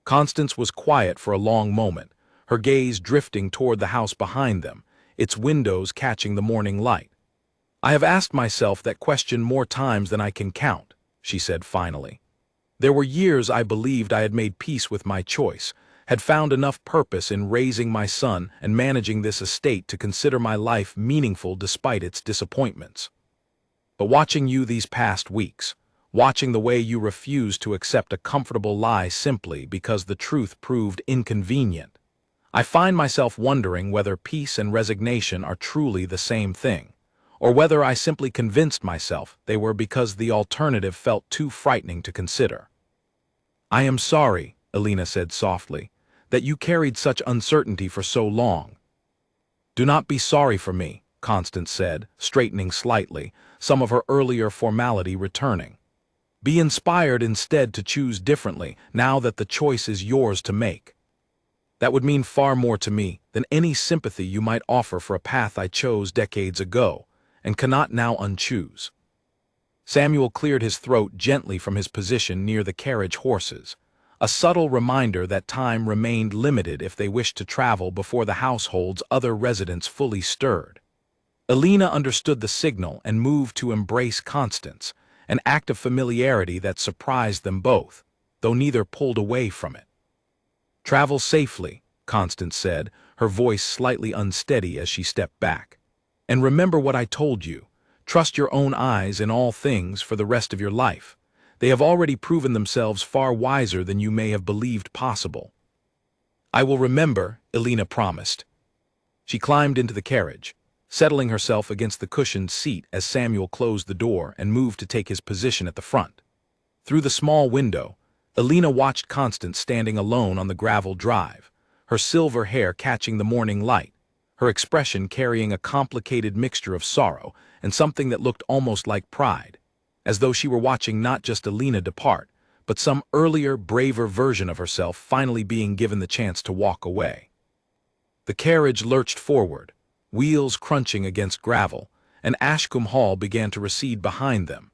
Constance was quiet for a long moment, her gaze drifting toward the house behind them, its windows catching the morning light. "I have asked myself that question more times than I can count," she said finally. "There were years I believed I had made peace with my choice, had found enough purpose in raising my son and managing this estate to consider my life meaningful despite its disappointments. But watching you these past weeks, watching the way you refused to accept a comfortable lie simply because the truth proved inconvenient, I find myself wondering whether peace and resignation are truly the same thing, or whether I simply convinced myself they were because the alternative felt too frightening to consider." "I am sorry," Alina said softly, "that you carried such uncertainty for so long. Do not be sorry for me, Constance said, straightening slightly, some of her earlier formality returning. Be inspired instead to choose differently, now that the choice is yours to make. That would mean far more to me than any sympathy you might offer for a path I chose decades ago, and cannot now unchoose. Samuel cleared his throat gently from his position near the carriage horses, a subtle reminder that time remained limited if they wished to travel before the household's other residents fully stirred. Alina understood the signal and moved to embrace Constance, an act of familiarity that surprised them both, though neither pulled away from it. Travel safely, Constance said, her voice slightly unsteady as she stepped back. And remember what I told you. Trust your own eyes in all things for the rest of your life. They have already proven themselves far wiser than you may have believed possible. I will remember, Alina promised. She climbed into the carriage, settling herself against the cushioned seat as Samuel closed the door and moved to take his position at the front. Through the small window, Alina watched Constance standing alone on the gravel drive, her silver hair catching the morning light, her expression carrying a complicated mixture of sorrow and something that looked almost like pride, as though she were watching not just Alina depart, but some earlier, braver version of herself finally being given the chance to walk away. The carriage lurched forward, wheels crunching against gravel, and Ashcombe Hall began to recede behind them,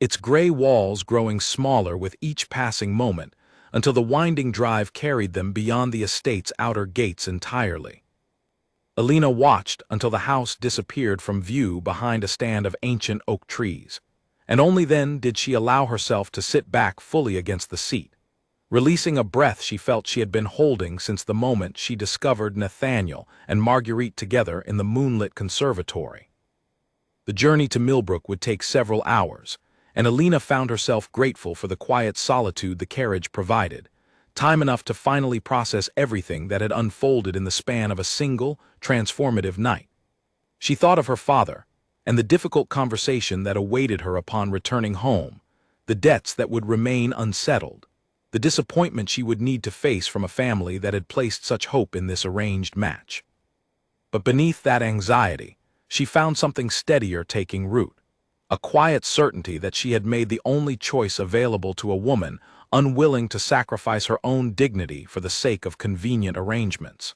its gray walls growing smaller with each passing moment until the winding drive carried them beyond the estate's outer gates entirely. Alina watched until the house disappeared from view behind a stand of ancient oak trees, and only then did she allow herself to sit back fully against the seat, releasing a breath she felt she had been holding since the moment she discovered Nathaniel and Marguerite together in the moonlit conservatory. The journey to Millbrook would take several hours, and Alina found herself grateful for the quiet solitude the carriage provided, time enough to finally process everything that had unfolded in the span of a single, transformative night. She thought of her father, and the difficult conversation that awaited her upon returning home, the debts that would remain unsettled, the disappointment she would need to face from a family that had placed such hope in this arranged match. But beneath that anxiety, she found something steadier taking root, a quiet certainty that she had made the only choice available to a woman unwilling to sacrifice her own dignity for the sake of convenient arrangements.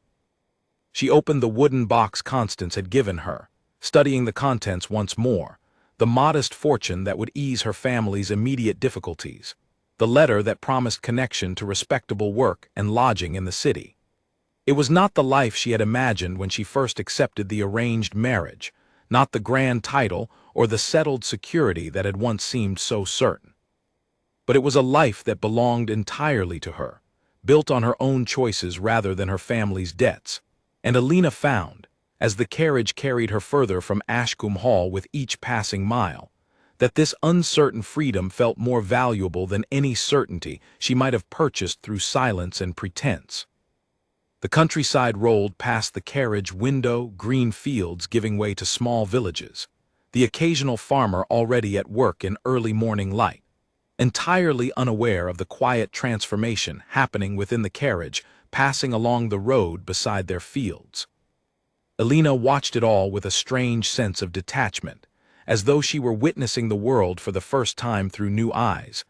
She opened the wooden box Constance had given her, studying the contents once more, the modest fortune that would ease her family's immediate difficulties, the letter that promised connection to respectable work and lodging in the city. It was not the life she had imagined when she first accepted the arranged marriage, not the grand title or the settled security that had once seemed so certain. But it was a life that belonged entirely to her, built on her own choices rather than her family's debts, and Alina found, as the carriage carried her further from Ashcombe Hall with each passing mile, that this uncertain freedom felt more valuable than any certainty she might have purchased through silence and pretense. The countryside rolled past the carriage window, green fields giving way to small villages, the occasional farmer already at work in early morning light, entirely unaware of the quiet transformation happening within the carriage passing along the road beside their fields. Alina watched it all with a strange sense of detachment, as though she were witnessing the world for the first time through new eyes,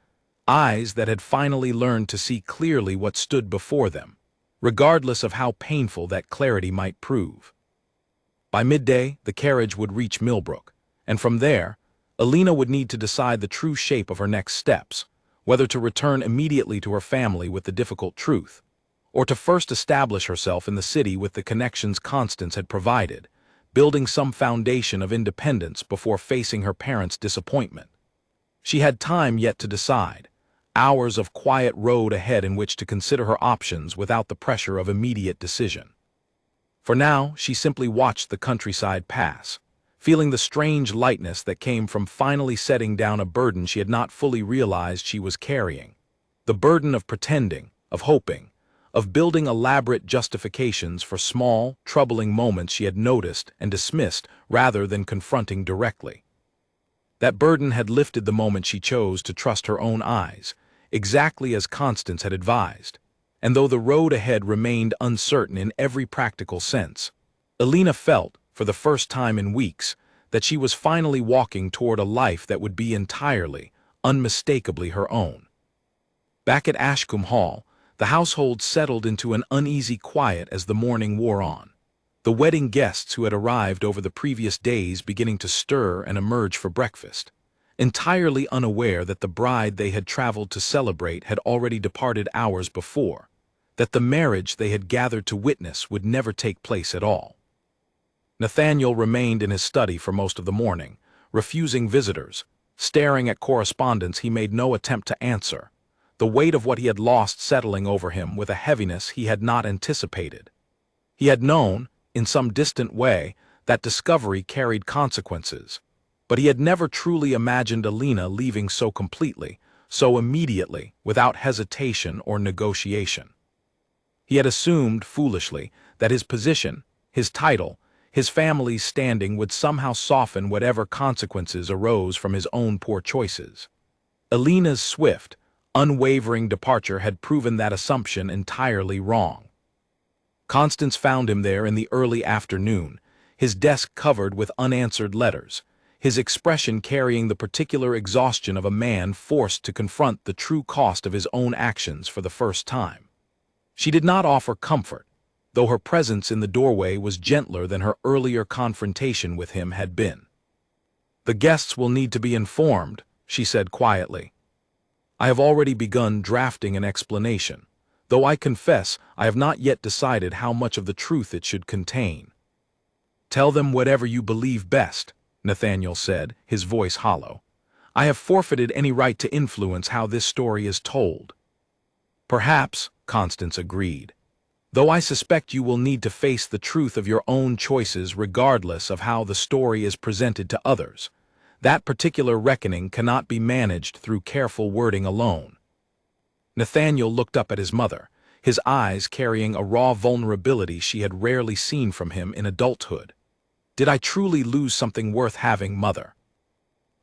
eyes that had finally learned to see clearly what stood before them, regardless of how painful that clarity might prove. By midday, the carriage would reach Millbrook, and from there, Alina would need to decide the true shape of her next steps, whether to return immediately to her family with the difficult truth, or to first establish herself in the city with the connections Constance had provided, building some foundation of independence before facing her parents' disappointment. She had time yet to decide, hours of quiet road ahead in which to consider her options without the pressure of immediate decision. For now, she simply watched the countryside pass, feeling the strange lightness that came from finally setting down a burden she had not fully realized she was carrying. The burden of pretending, of hoping, of building elaborate justifications for small, troubling moments she had noticed and dismissed rather than confronting directly. That burden had lifted the moment she chose to trust her own eyes, exactly as Constance had advised, and though the road ahead remained uncertain in every practical sense, Alina felt, for the first time in weeks, that she was finally walking toward a life that would be entirely, unmistakably her own. Back at Ashcombe Hall, the household settled into an uneasy quiet as the morning wore on. The wedding guests who had arrived over the previous days beginning to stir and emerge for breakfast, entirely unaware that the bride they had traveled to celebrate had already departed hours before, that the marriage they had gathered to witness would never take place at all. Nathaniel remained in his study for most of the morning, refusing visitors, staring at correspondence he made no attempt to answer, the weight of what he had lost settling over him with a heaviness he had not anticipated. He had known, in some distant way, that discovery carried consequences, but he had never truly imagined Alina leaving so completely, so immediately, without hesitation or negotiation. He had assumed, foolishly, that his position, his title, his family's standing would somehow soften whatever consequences arose from his own poor choices. Alina's swift, unwavering departure had proven that assumption entirely wrong. Constance found him there in the early afternoon, his desk covered with unanswered letters, his expression carrying the particular exhaustion of a man forced to confront the true cost of his own actions for the first time. She did not offer comfort, though her presence in the doorway was gentler than her earlier confrontation with him had been. "The guests will need to be informed," she said quietly. "I have already begun drafting an explanation, though I confess I have not yet decided how much of the truth it should contain." "Tell them whatever you believe best," Nathaniel said, his voice hollow. "I have forfeited any right to influence how this story is told." "Perhaps," Constance agreed, "though I suspect you will need to face the truth of your own choices regardless of how the story is presented to others. That particular reckoning cannot be managed through careful wording alone." Nathaniel looked up at his mother, his eyes carrying a raw vulnerability she had rarely seen from him in adulthood. "Did I truly lose something worth having, Mother?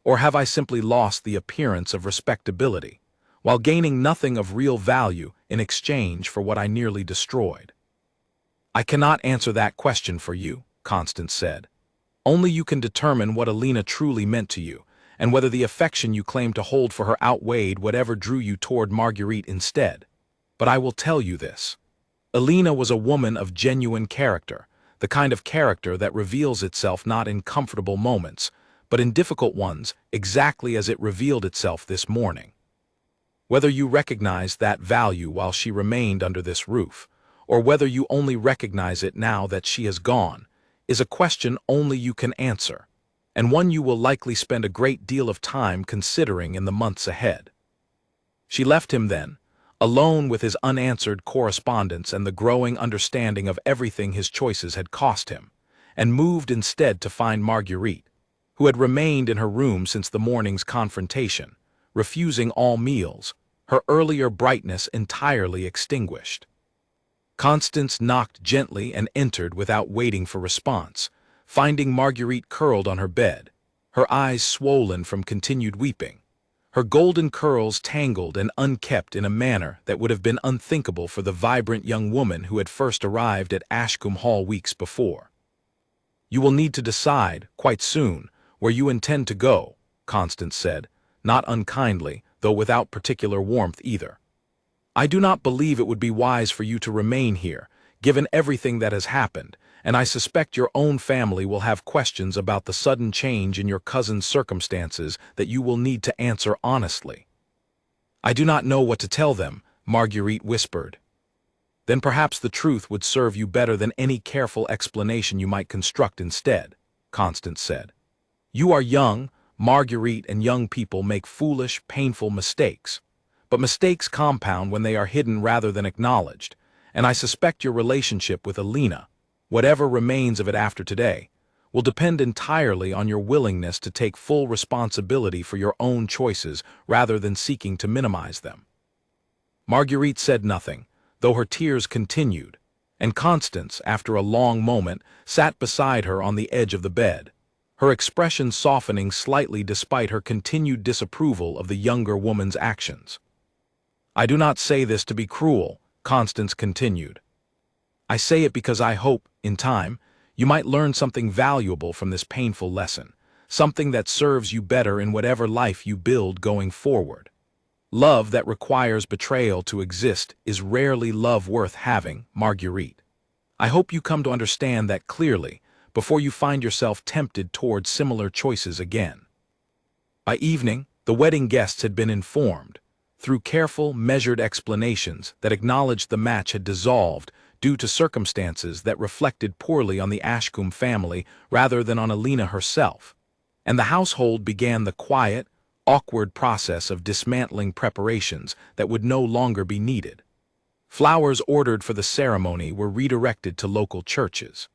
Or have I simply lost the appearance of respectability, while gaining nothing of real value in exchange for what I nearly destroyed?" "I cannot answer that question for you," Constance said. "Only you can determine what Alina truly meant to you, and whether the affection you claim to hold for her outweighed whatever drew you toward Marguerite instead. But I will tell you this. Alina was a woman of genuine character, the kind of character that reveals itself not in comfortable moments, but in difficult ones, exactly as it revealed itself this morning. Whether you recognized that value while she remained under this roof, or whether you only recognize it now that she has gone, is a question only you can answer, and one you will likely spend a great deal of time considering in the months ahead." She left him then, alone with his unanswered correspondence and the growing understanding of everything his choices had cost him, and moved instead to find Marguerite, who had remained in her room since the morning's confrontation, refusing all meals, her earlier brightness entirely extinguished. Constance knocked gently and entered without waiting for response, finding Marguerite curled on her bed, her eyes swollen from continued weeping, her golden curls tangled and unkept in a manner that would have been unthinkable for the vibrant young woman who had first arrived at Ashcombe Hall weeks before. "You will need to decide, quite soon, where you intend to go," Constance said, not unkindly, though without particular warmth either. "I do not believe it would be wise for you to remain here, given everything that has happened, and I suspect your own family will have questions about the sudden change in your cousin's circumstances that you will need to answer honestly." "I do not know what to tell them," Marguerite whispered. "Then perhaps the truth would serve you better than any careful explanation you might construct instead," Constance said. "You are young, Marguerite, and young people make foolish, painful mistakes. But mistakes compound when they are hidden rather than acknowledged, and I suspect your relationship with Alina, whatever remains of it after today, will depend entirely on your willingness to take full responsibility for your own choices rather than seeking to minimize them." Marguerite said nothing, though her tears continued, and Constance, after a long moment, sat beside her on the edge of the bed, her expression softening slightly despite her continued disapproval of the younger woman's actions. "I do not say this to be cruel," Constance continued. "I say it because I hope, in time, You might learn something valuable from this painful lesson, something that serves you better in whatever life you build going forward. Love that requires betrayal to exist is rarely love worth having, Marguerite. I hope you come to understand that clearly before you find yourself tempted towards similar choices again. By evening, the wedding guests had been informed, through careful, measured explanations that acknowledged the match had dissolved due to circumstances that reflected poorly on the Ashcombe family rather than on Alina herself, and the household began the quiet, awkward process of dismantling preparations that would no longer be needed. Flowers ordered for the ceremony were redirected to local churches.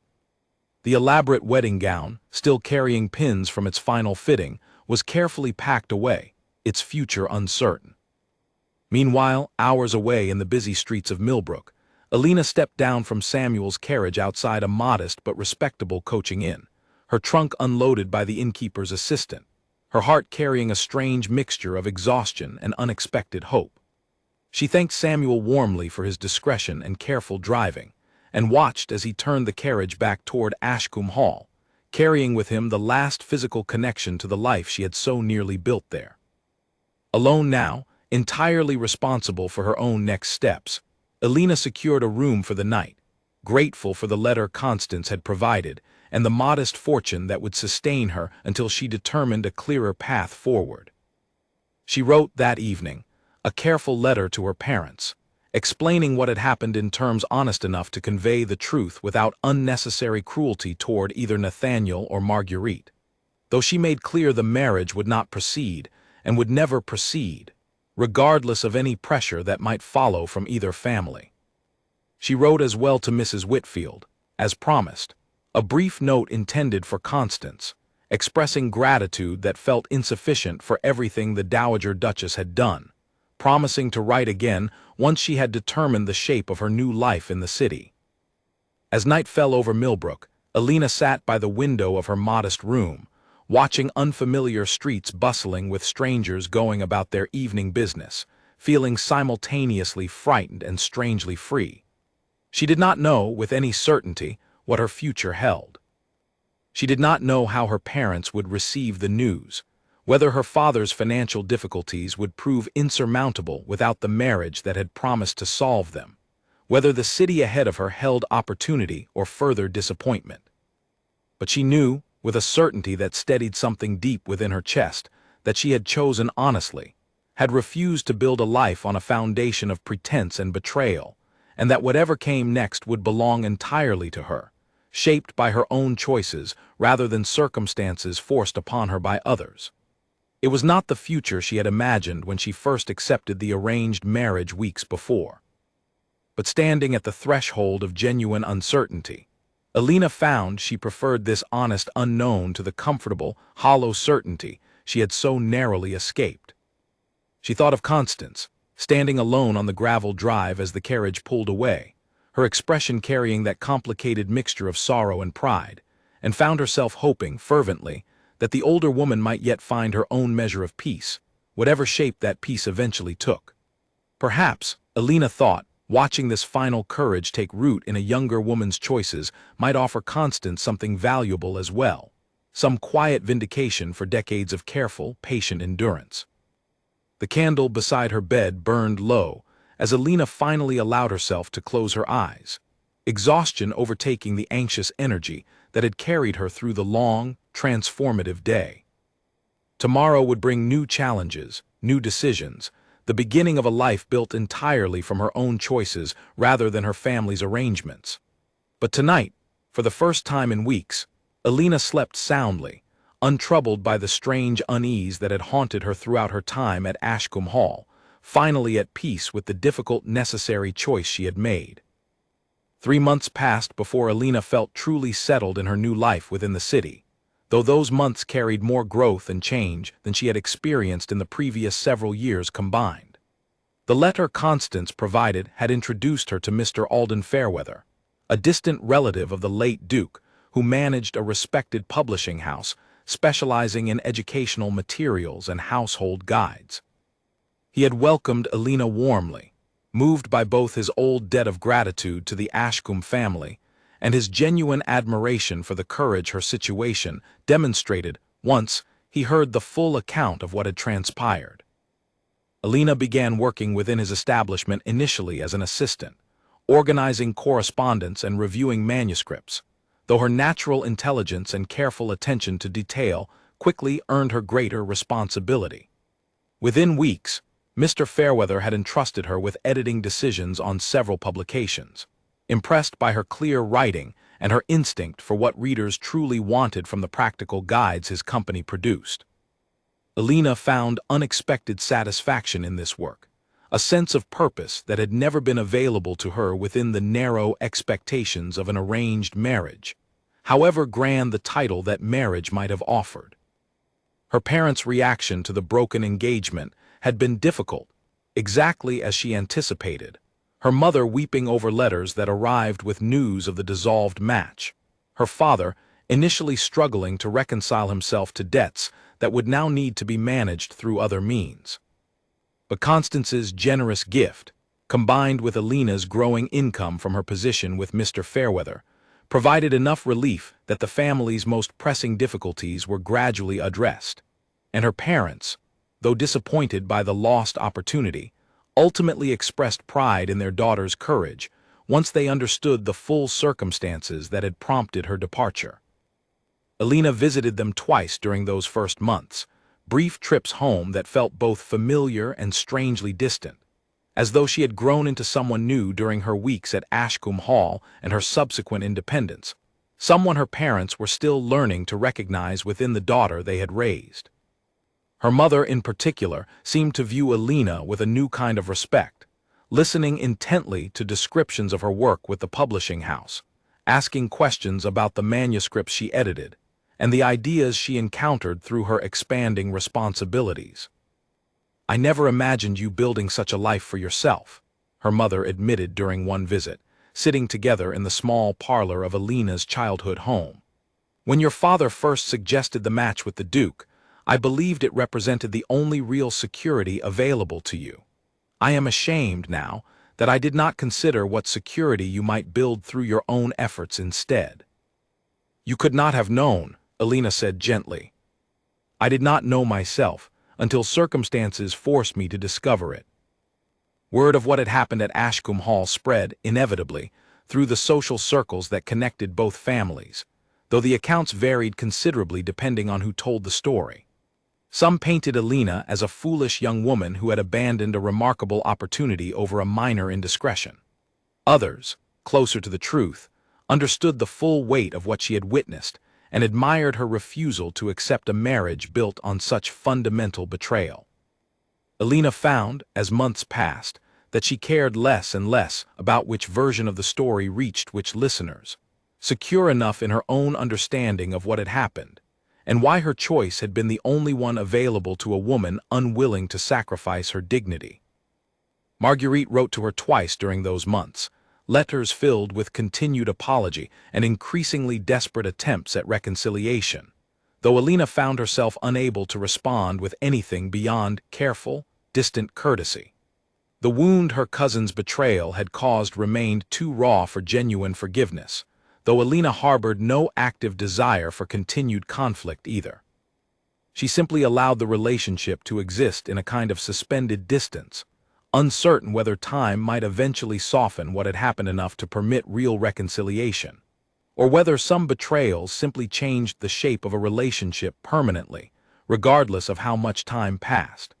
The elaborate wedding gown, still carrying pins from its final fitting, was carefully packed away, its future uncertain. Meanwhile, hours away in the busy streets of Millbrook, Alina stepped down from Samuel's carriage outside a modest but respectable coaching inn, her trunk unloaded by the innkeeper's assistant, her heart carrying a strange mixture of exhaustion and unexpected hope. She thanked Samuel warmly for his discretion and careful driving, and watched as he turned the carriage back toward Ashcombe Hall, carrying with him the last physical connection to the life she had so nearly built there. Alone now, entirely responsible for her own next steps, Alina secured a room for the night, grateful for the letter Constance had provided and the modest fortune that would sustain her until she determined a clearer path forward. She wrote that evening a careful letter to her parents, explaining what had happened in terms honest enough to convey the truth without unnecessary cruelty toward either Nathaniel or Marguerite. Though she made clear the marriage would not proceed and would never proceed, regardless of any pressure that might follow from either family. She wrote as well to Mrs. Whitfield, as promised, a brief note intended for Constance, expressing gratitude that felt insufficient for everything the Dowager Duchess had done, promising to write again once she had determined the shape of her new life in the city. As night fell over Millbrook, Alina sat by the window of her modest room, watching unfamiliar streets bustling with strangers going about their evening business, feeling simultaneously frightened and strangely free. She did not know, with any certainty, what her future held. She did not know how her parents would receive the news, whether her father's financial difficulties would prove insurmountable without the marriage that had promised to solve them, whether the city ahead of her held opportunity or further disappointment. But she knew, with a certainty that steadied something deep within her chest, that she had chosen honestly, had refused to build a life on a foundation of pretense and betrayal, and that whatever came next would belong entirely to her, shaped by her own choices rather than circumstances forced upon her by others. It was not the future she had imagined when she first accepted the arranged marriage weeks before. But standing at the threshold of genuine uncertainty, Alina found she preferred this honest unknown to the comfortable, hollow certainty she had so narrowly escaped. She thought of Constance, standing alone on the gravel drive as the carriage pulled away, her expression carrying that complicated mixture of sorrow and pride, and found herself hoping, fervently, that the older woman might yet find her own measure of peace, whatever shape that peace eventually took. Perhaps, Alina thought, watching this final courage take root in a younger woman's choices might offer Constance something valuable as well, some quiet vindication for decades of careful, patient endurance. The candle beside her bed burned low as Alina finally allowed herself to close her eyes, exhaustion overtaking the anxious energy that had carried her through the long, transformative day. Tomorrow would bring new challenges, new decisions, the beginning of a life built entirely from her own choices rather than her family's arrangements. But tonight, for the first time in weeks, Alina slept soundly, untroubled by the strange unease that had haunted her throughout her time at Ashcombe Hall, finally at peace with the difficult necessary choice she had made. 3 months passed before Alina felt truly settled in her new life within the city, though those months carried more growth and change than she had experienced in the previous several years combined. The letter Constance provided had introduced her to Mr. Alden Fairweather, a distant relative of the late Duke, who managed a respected publishing house specializing in educational materials and household guides. He had welcomed Alina warmly, moved by both his old debt of gratitude to the Ashcombe family and his genuine admiration for the courage her situation demonstrated once he heard the full account of what had transpired. Alina began working within his establishment initially as an assistant, organizing correspondence and reviewing manuscripts, though her natural intelligence and careful attention to detail quickly earned her greater responsibility. Within weeks, Mr. Fairweather had entrusted her with editing decisions on several publications, impressed by her clear writing and her instinct for what readers truly wanted from the practical guides his company produced. Alina found unexpected satisfaction in this work, a sense of purpose that had never been available to her within the narrow expectations of an arranged marriage, however grand the title that marriage might have offered. Her parents' reaction to the broken engagement had been difficult, exactly as she anticipated, her mother weeping over letters that arrived with news of the dissolved match, her father initially struggling to reconcile himself to debts that would now need to be managed through other means. But Constance's generous gift, combined with Alina's growing income from her position with Mr. Fairweather, provided enough relief that the family's most pressing difficulties were gradually addressed, and her parents, though disappointed by the lost opportunity, ultimately expressed pride in their daughter's courage once they understood the full circumstances that had prompted her departure. Alina visited them twice during those first months, brief trips home that felt both familiar and strangely distant, as though she had grown into someone new during her weeks at Ashcombe Hall and her subsequent independence, someone her parents were still learning to recognize within the daughter they had raised. Her mother, in particular, seemed to view Alina with a new kind of respect, listening intently to descriptions of her work with the publishing house, asking questions about the manuscripts she edited, and the ideas she encountered through her expanding responsibilities. "I never imagined you building such a life for yourself," her mother admitted during one visit, sitting together in the small parlor of Alina's childhood home. "When your father first suggested the match with the Duke, I believed it represented the only real security available to you. I am ashamed now that I did not consider what security you might build through your own efforts instead." "You could not have known," Alina said gently. "I did not know myself until circumstances forced me to discover it." Word of what had happened at Ashcombe Hall spread, inevitably, through the social circles that connected both families, though the accounts varied considerably depending on who told the story. Some painted Alina as a foolish young woman who had abandoned a remarkable opportunity over a minor indiscretion. Others, closer to the truth, understood the full weight of what she had witnessed and admired her refusal to accept a marriage built on such fundamental betrayal. Alina found, as months passed, that she cared less and less about which version of the story reached which listeners, secure enough in her own understanding of what had happened, and why her choice had been the only one available to a woman unwilling to sacrifice her dignity. Marguerite wrote to her twice during those months, letters filled with continued apology and increasingly desperate attempts at reconciliation, though Alina found herself unable to respond with anything beyond careful, distant courtesy. The wound her cousin's betrayal had caused remained too raw for genuine forgiveness, though Alina harbored no active desire for continued conflict either. She simply allowed the relationship to exist in a kind of suspended distance, uncertain whether time might eventually soften what had happened enough to permit real reconciliation, or whether some betrayals simply changed the shape of a relationship permanently, regardless of how much time passed.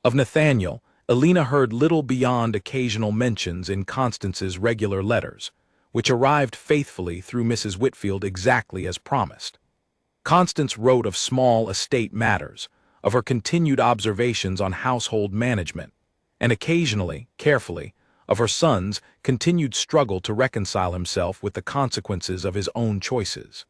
Of Nathaniel, Alina heard little beyond occasional mentions in Constance's regular letters, which arrived faithfully through Mrs. Whitfield exactly as promised. Constance wrote of small estate matters, of her continued observations on household management, and occasionally, carefully, of her son's continued struggle to reconcile himself with the consequences of his own choices.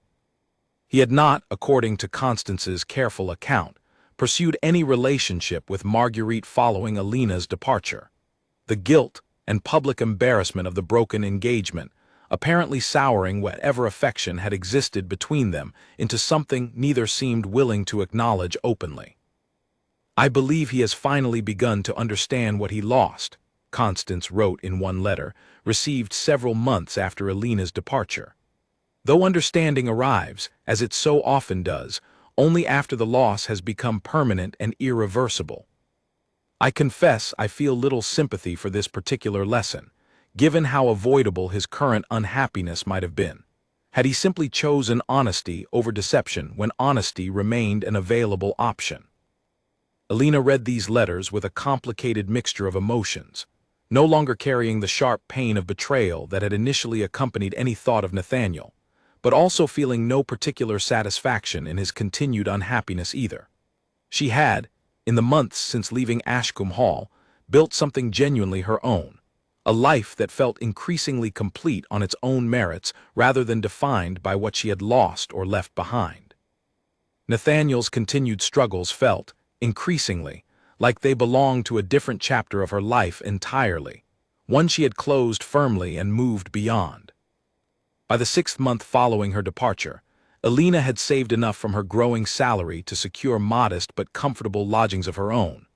He had not, according to Constance's careful account, pursued any relationship with Marguerite following Alina's departure. The guilt and public embarrassment of the broken engagement apparently souring whatever affection had existed between them into something neither seemed willing to acknowledge openly. "I believe he has finally begun to understand what he lost," Constance wrote in one letter, received several months after Alina's departure. Though understanding arrives, as it so often does, only after the loss has become permanent and irreversible. I confess I feel little sympathy for this particular lesson, given how avoidable his current unhappiness might have been, had he simply chosen honesty over deception when honesty remained an available option. Alina read these letters with a complicated mixture of emotions, no longer carrying the sharp pain of betrayal that had initially accompanied any thought of Nathaniel, but also feeling no particular satisfaction in his continued unhappiness either. She had, in the months since leaving Ashcombe Hall, built something genuinely her own, a life that felt increasingly complete on its own merits rather than defined by what she had lost or left behind. Nathaniel's continued struggles felt, increasingly, like they belonged to a different chapter of her life entirely, one she had closed firmly and moved beyond. By the 6th month following her departure, Alina had saved enough from her growing salary to secure modest but comfortable lodgings of her own,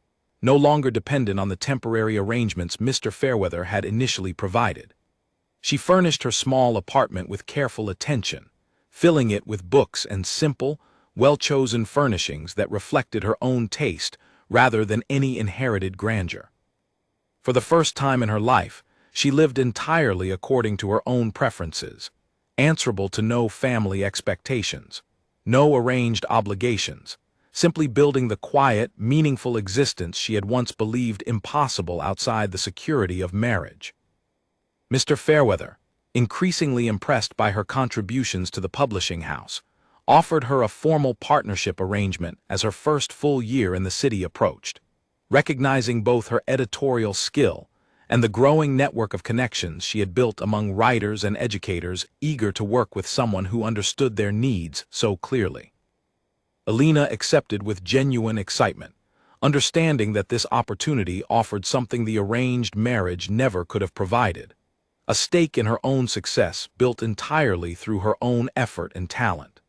no longer dependent on the temporary arrangements Mr. Fairweather had initially provided. She furnished her small apartment with careful attention, filling it with books and simple, well-chosen furnishings that reflected her own taste rather than any inherited grandeur. For the first time in her life, she lived entirely according to her own preferences, answerable to no family expectations, no arranged obligations, simply building the quiet, meaningful existence she had once believed impossible outside the security of marriage. Mr. Fairweather, increasingly impressed by her contributions to the publishing house, offered her a formal partnership arrangement as her first full year in the city approached, recognizing both her editorial skill and the growing network of connections she had built among writers and educators eager to work with someone who understood their needs so clearly. Alina accepted with genuine excitement, understanding that this opportunity offered something the arranged marriage never could have provided, a stake in her own success built entirely through her own effort and talent.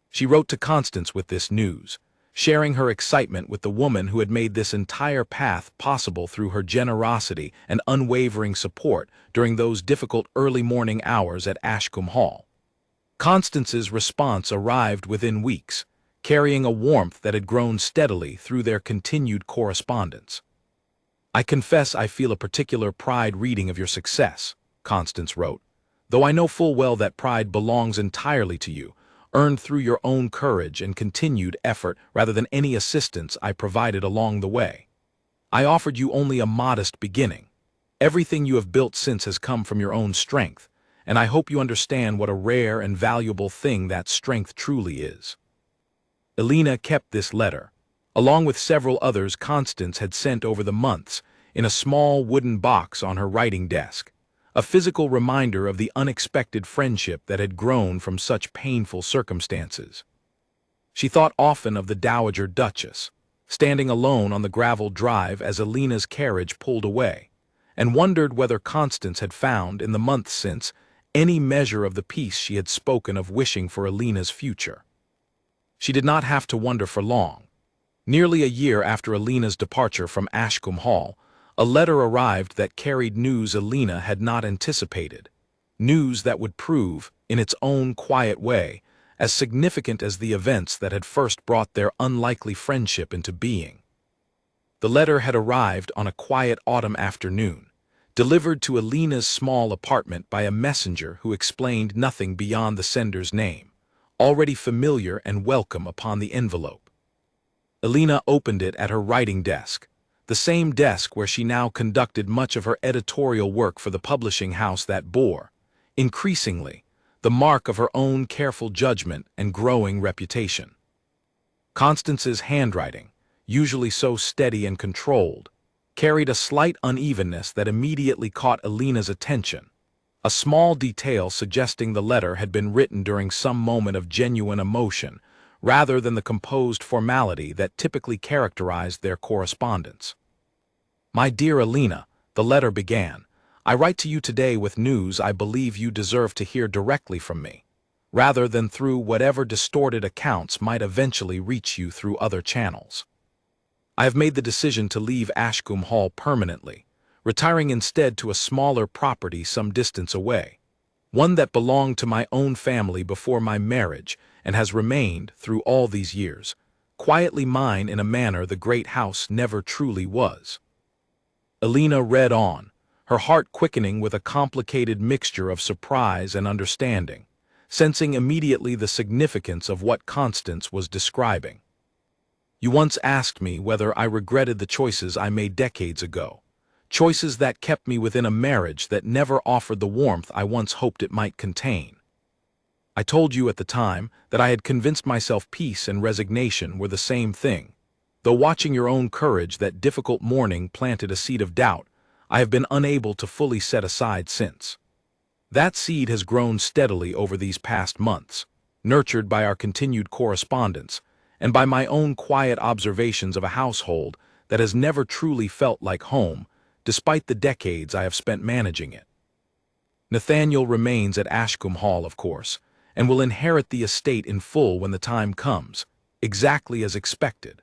She wrote to Constance with this news, sharing her excitement with the woman who had made this entire path possible through her generosity and unwavering support during those difficult early morning hours at Ashcombe Hall. Constance's response arrived within weeks, carrying a warmth that had grown steadily through their continued correspondence. "I confess I feel a particular pride reading of your success," Constance wrote, "though I know full well that pride belongs entirely to you, earned through your own courage and continued effort rather than any assistance I provided along the way. I offered you only a modest beginning. Everything you have built since has come from your own strength, and I hope you understand what a rare and valuable thing that strength truly is." Alina kept this letter, along with several others Constance had sent over the months, in a small wooden box on her writing desk, a physical reminder of the unexpected friendship that had grown from such painful circumstances. She thought often of the Dowager Duchess, standing alone on the gravel drive as Alina's carriage pulled away, and wondered whether Constance had found, in the months since, any measure of the peace she had spoken of wishing for Alina's future. She did not have to wonder for long. Nearly a year after Alina's departure from Ashcombe Hall, a letter arrived that carried news Alina had not anticipated, news that would prove, in its own quiet way, as significant as the events that had first brought their unlikely friendship into being. The letter had arrived on a quiet autumn afternoon, delivered to Alina's small apartment by a messenger who explained nothing beyond the sender's name, already familiar and welcome upon the envelope. Alina opened it at her writing desk, the same desk where she now conducted much of her editorial work for the publishing house that bore, increasingly, the mark of her own careful judgment and growing reputation. Constance's handwriting, usually so steady and controlled, carried a slight unevenness that immediately caught Alina's attention, a small detail suggesting the letter had been written during some moment of genuine emotion, rather than the composed formality that typically characterized their correspondence. "My dear Alina," the letter began, "I write to you today with news I believe you deserve to hear directly from me, rather than through whatever distorted accounts might eventually reach you through other channels. I have made the decision to leave Ashcombe Hall permanently, retiring instead to a smaller property some distance away, one that belonged to my own family before my marriage and has remained, through all these years, quietly mine in a manner the great house never truly was. Alina read on, her heart quickening with a complicated mixture of surprise and understanding, sensing immediately the significance of what Constance was describing. You once asked me whether I regretted the choices I made decades ago, choices that kept me within a marriage that never offered the warmth I once hoped it might contain. I told you at the time that I had convinced myself peace and resignation were the same thing. Though watching your own courage that difficult morning planted a seed of doubt, I have been unable to fully set aside since. That seed has grown steadily over these past months, nurtured by our continued correspondence, and by my own quiet observations of a household that has never truly felt like home, despite the decades I have spent managing it. Nathaniel remains at Ashcombe Hall, of course, and will inherit the estate in full when the time comes, exactly as expected.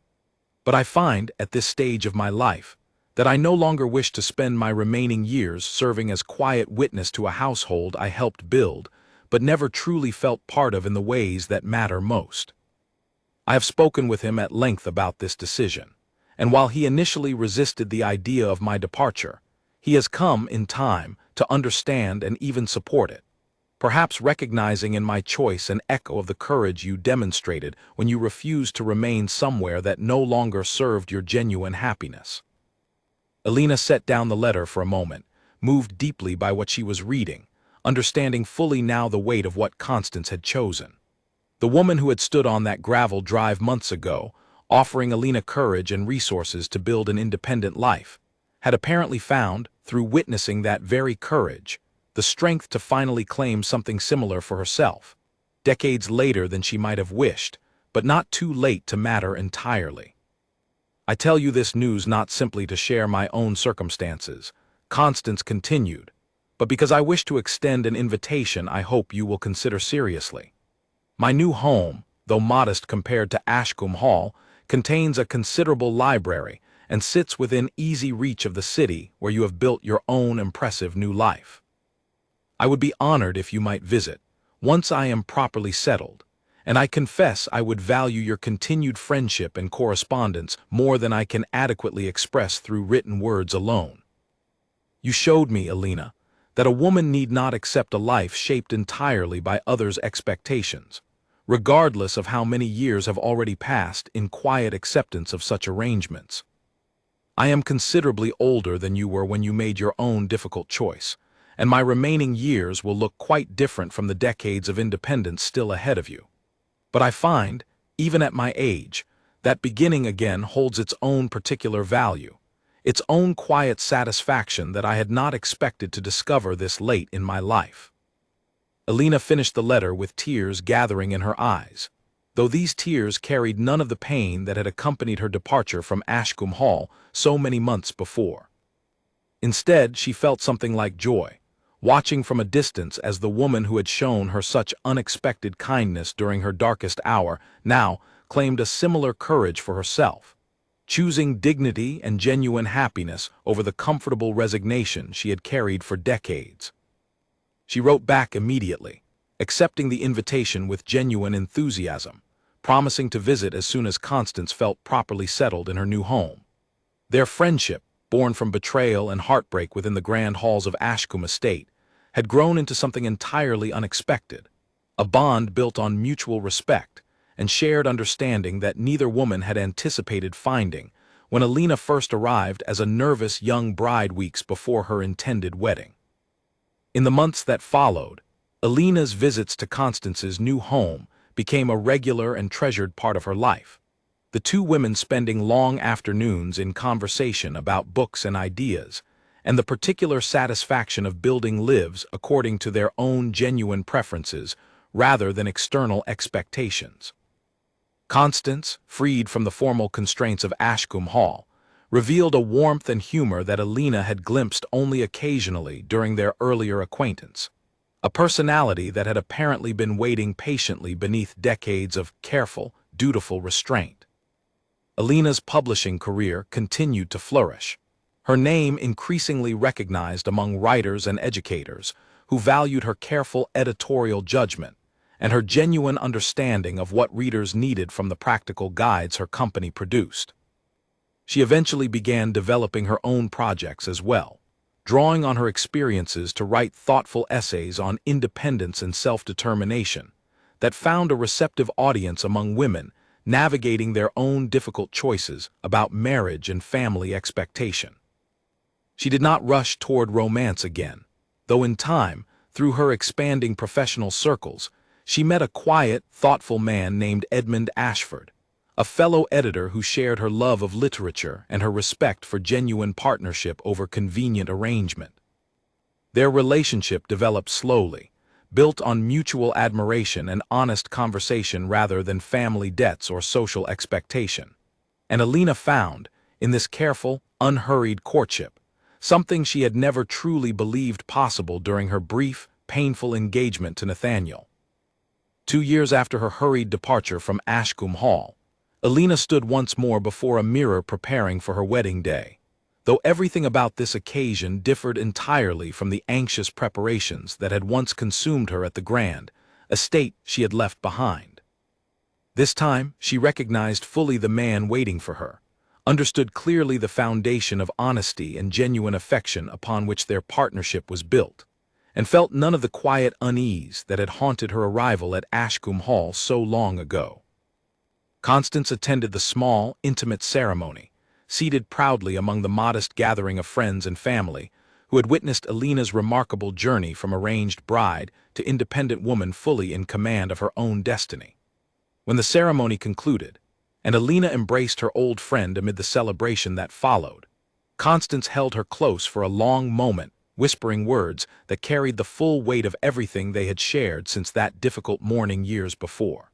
But I find, at this stage of my life, that I no longer wish to spend my remaining years serving as quiet witness to a household I helped build, but never truly felt part of in the ways that matter most. I have spoken with him at length about this decision, and while he initially resisted the idea of my departure, he has come, in time, to understand and even support it, perhaps recognizing in my choice an echo of the courage you demonstrated when you refused to remain somewhere that no longer served your genuine happiness. Alina set down the letter for a moment, moved deeply by what she was reading, understanding fully now the weight of what Constance had chosen. The woman who had stood on that gravel drive months ago, offering Alina courage and resources to build an independent life, had apparently found, through witnessing that very courage, the strength to finally claim something similar for herself, decades later than she might have wished, but not too late to matter entirely. I tell you this news not simply to share my own circumstances, Constance continued, but because I wish to extend an invitation I hope you will consider seriously. My new home, though modest compared to Ashcombe Hall, contains a considerable library and sits within easy reach of the city where you have built your own impressive new life. I would be honored if you might visit, once I am properly settled, and I confess I would value your continued friendship and correspondence more than I can adequately express through written words alone. You showed me, Alina, that a woman need not accept a life shaped entirely by others' expectations, regardless of how many years have already passed in quiet acceptance of such arrangements. I am considerably older than you were when you made your own difficult choice, and my remaining years will look quite different from the decades of independence still ahead of you. But I find, even at my age, that beginning again holds its own particular value, its own quiet satisfaction that I had not expected to discover this late in my life. Alina finished the letter with tears gathering in her eyes, though these tears carried none of the pain that had accompanied her departure from Ashcombe Hall so many months before. Instead, she felt something like joy, watching from a distance as the woman who had shown her such unexpected kindness during her darkest hour now claimed a similar courage for herself, choosing dignity and genuine happiness over the comfortable resignation she had carried for decades. She wrote back immediately, accepting the invitation with genuine enthusiasm, promising to visit as soon as Constance felt properly settled in her new home. Their friendship, born from betrayal and heartbreak within the grand halls of Ashcombe Estate, had grown into something entirely unexpected, a bond built on mutual respect and shared understanding that neither woman had anticipated finding when Alina first arrived as a nervous young bride weeks before her intended wedding. In the months that followed, Alina's visits to Constance's new home became a regular and treasured part of her life, the two women spending long afternoons in conversation about books and ideas, and the particular satisfaction of building lives according to their own genuine preferences rather than external expectations. Constance, freed from the formal constraints of Ashcombe Hall, revealed a warmth and humor that Alina had glimpsed only occasionally during their earlier acquaintance, a personality that had apparently been waiting patiently beneath decades of careful, dutiful restraint. Alina's publishing career continued to flourish. her name increasingly recognized among writers and educators who valued her careful editorial judgment and her genuine understanding of what readers needed from the practical guides her company produced. She eventually began developing her own projects as well, drawing on her experiences to write thoughtful essays on independence and self-determination that found a receptive audience among women navigating their own difficult choices about marriage and family expectation. She did not rush toward romance again, though in time, through her expanding professional circles, she met a quiet, thoughtful man named Edmund Ashford, a fellow editor who shared her love of literature and her respect for genuine partnership over convenient arrangement. Their relationship developed slowly, built on mutual admiration and honest conversation rather than family debts or social expectation. And Alina found, in this careful, unhurried courtship, something she had never truly believed possible during her brief, painful engagement to Nathaniel. 2 years after her hurried departure from Ashcombe Hall, Alina stood once more before a mirror preparing for her wedding day, though everything about this occasion differed entirely from the anxious preparations that had once consumed her at the grand estate she had left behind. This time, she recognized fully the man waiting for her, understood clearly the foundation of honesty and genuine affection upon which their partnership was built, and felt none of the quiet unease that had haunted her arrival at Ashcombe Hall so long ago. Constance attended the small, intimate ceremony, seated proudly among the modest gathering of friends and family who had witnessed Alina's remarkable journey from arranged bride to independent woman fully in command of her own destiny. When the ceremony concluded, and Alina embraced her old friend amid the celebration that followed, Constance held her close for a long moment, whispering words that carried the full weight of everything they had shared since that difficult morning years before.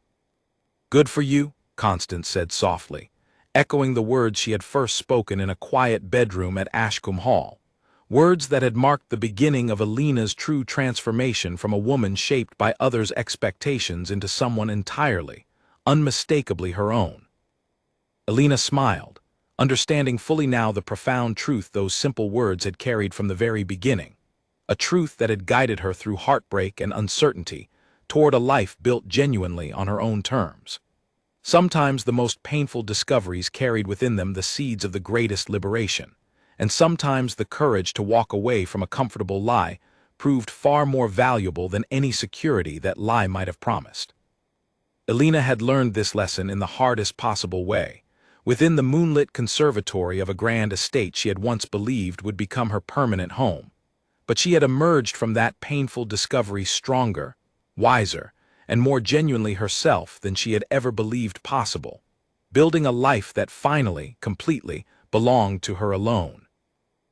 "Good for you," Constance said softly, echoing the words she had first spoken in a quiet bedroom at Ashcombe Hall, words that had marked the beginning of Alina's true transformation from a woman shaped by others' expectations into someone entirely, unmistakably her own. Alina smiled, understanding fully now the profound truth those simple words had carried from the very beginning, a truth that had guided her through heartbreak and uncertainty toward a life built genuinely on her own terms. Sometimes the most painful discoveries carried within them the seeds of the greatest liberation, and sometimes the courage to walk away from a comfortable lie proved far more valuable than any security that lie might have promised. Alina had learned this lesson in the hardest possible way, within the moonlit conservatory of a grand estate she had once believed would become her permanent home. But she had emerged from that painful discovery stronger, wiser, and more genuinely herself than she had ever believed possible, building a life that finally, completely, belonged to her alone.